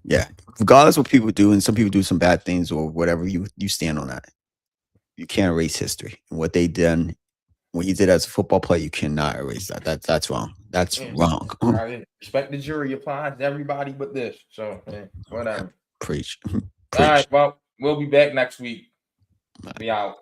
Yeah. Regardless of what people do, and some people do some bad things or whatever, you stand on that. You can't erase history. And what they done, what he did as a football player, you cannot erase that. That's wrong. That's wrong. Respect the jury applies to everybody but this. So whatever. Preach. All right. Well, we'll be back next week. Be out.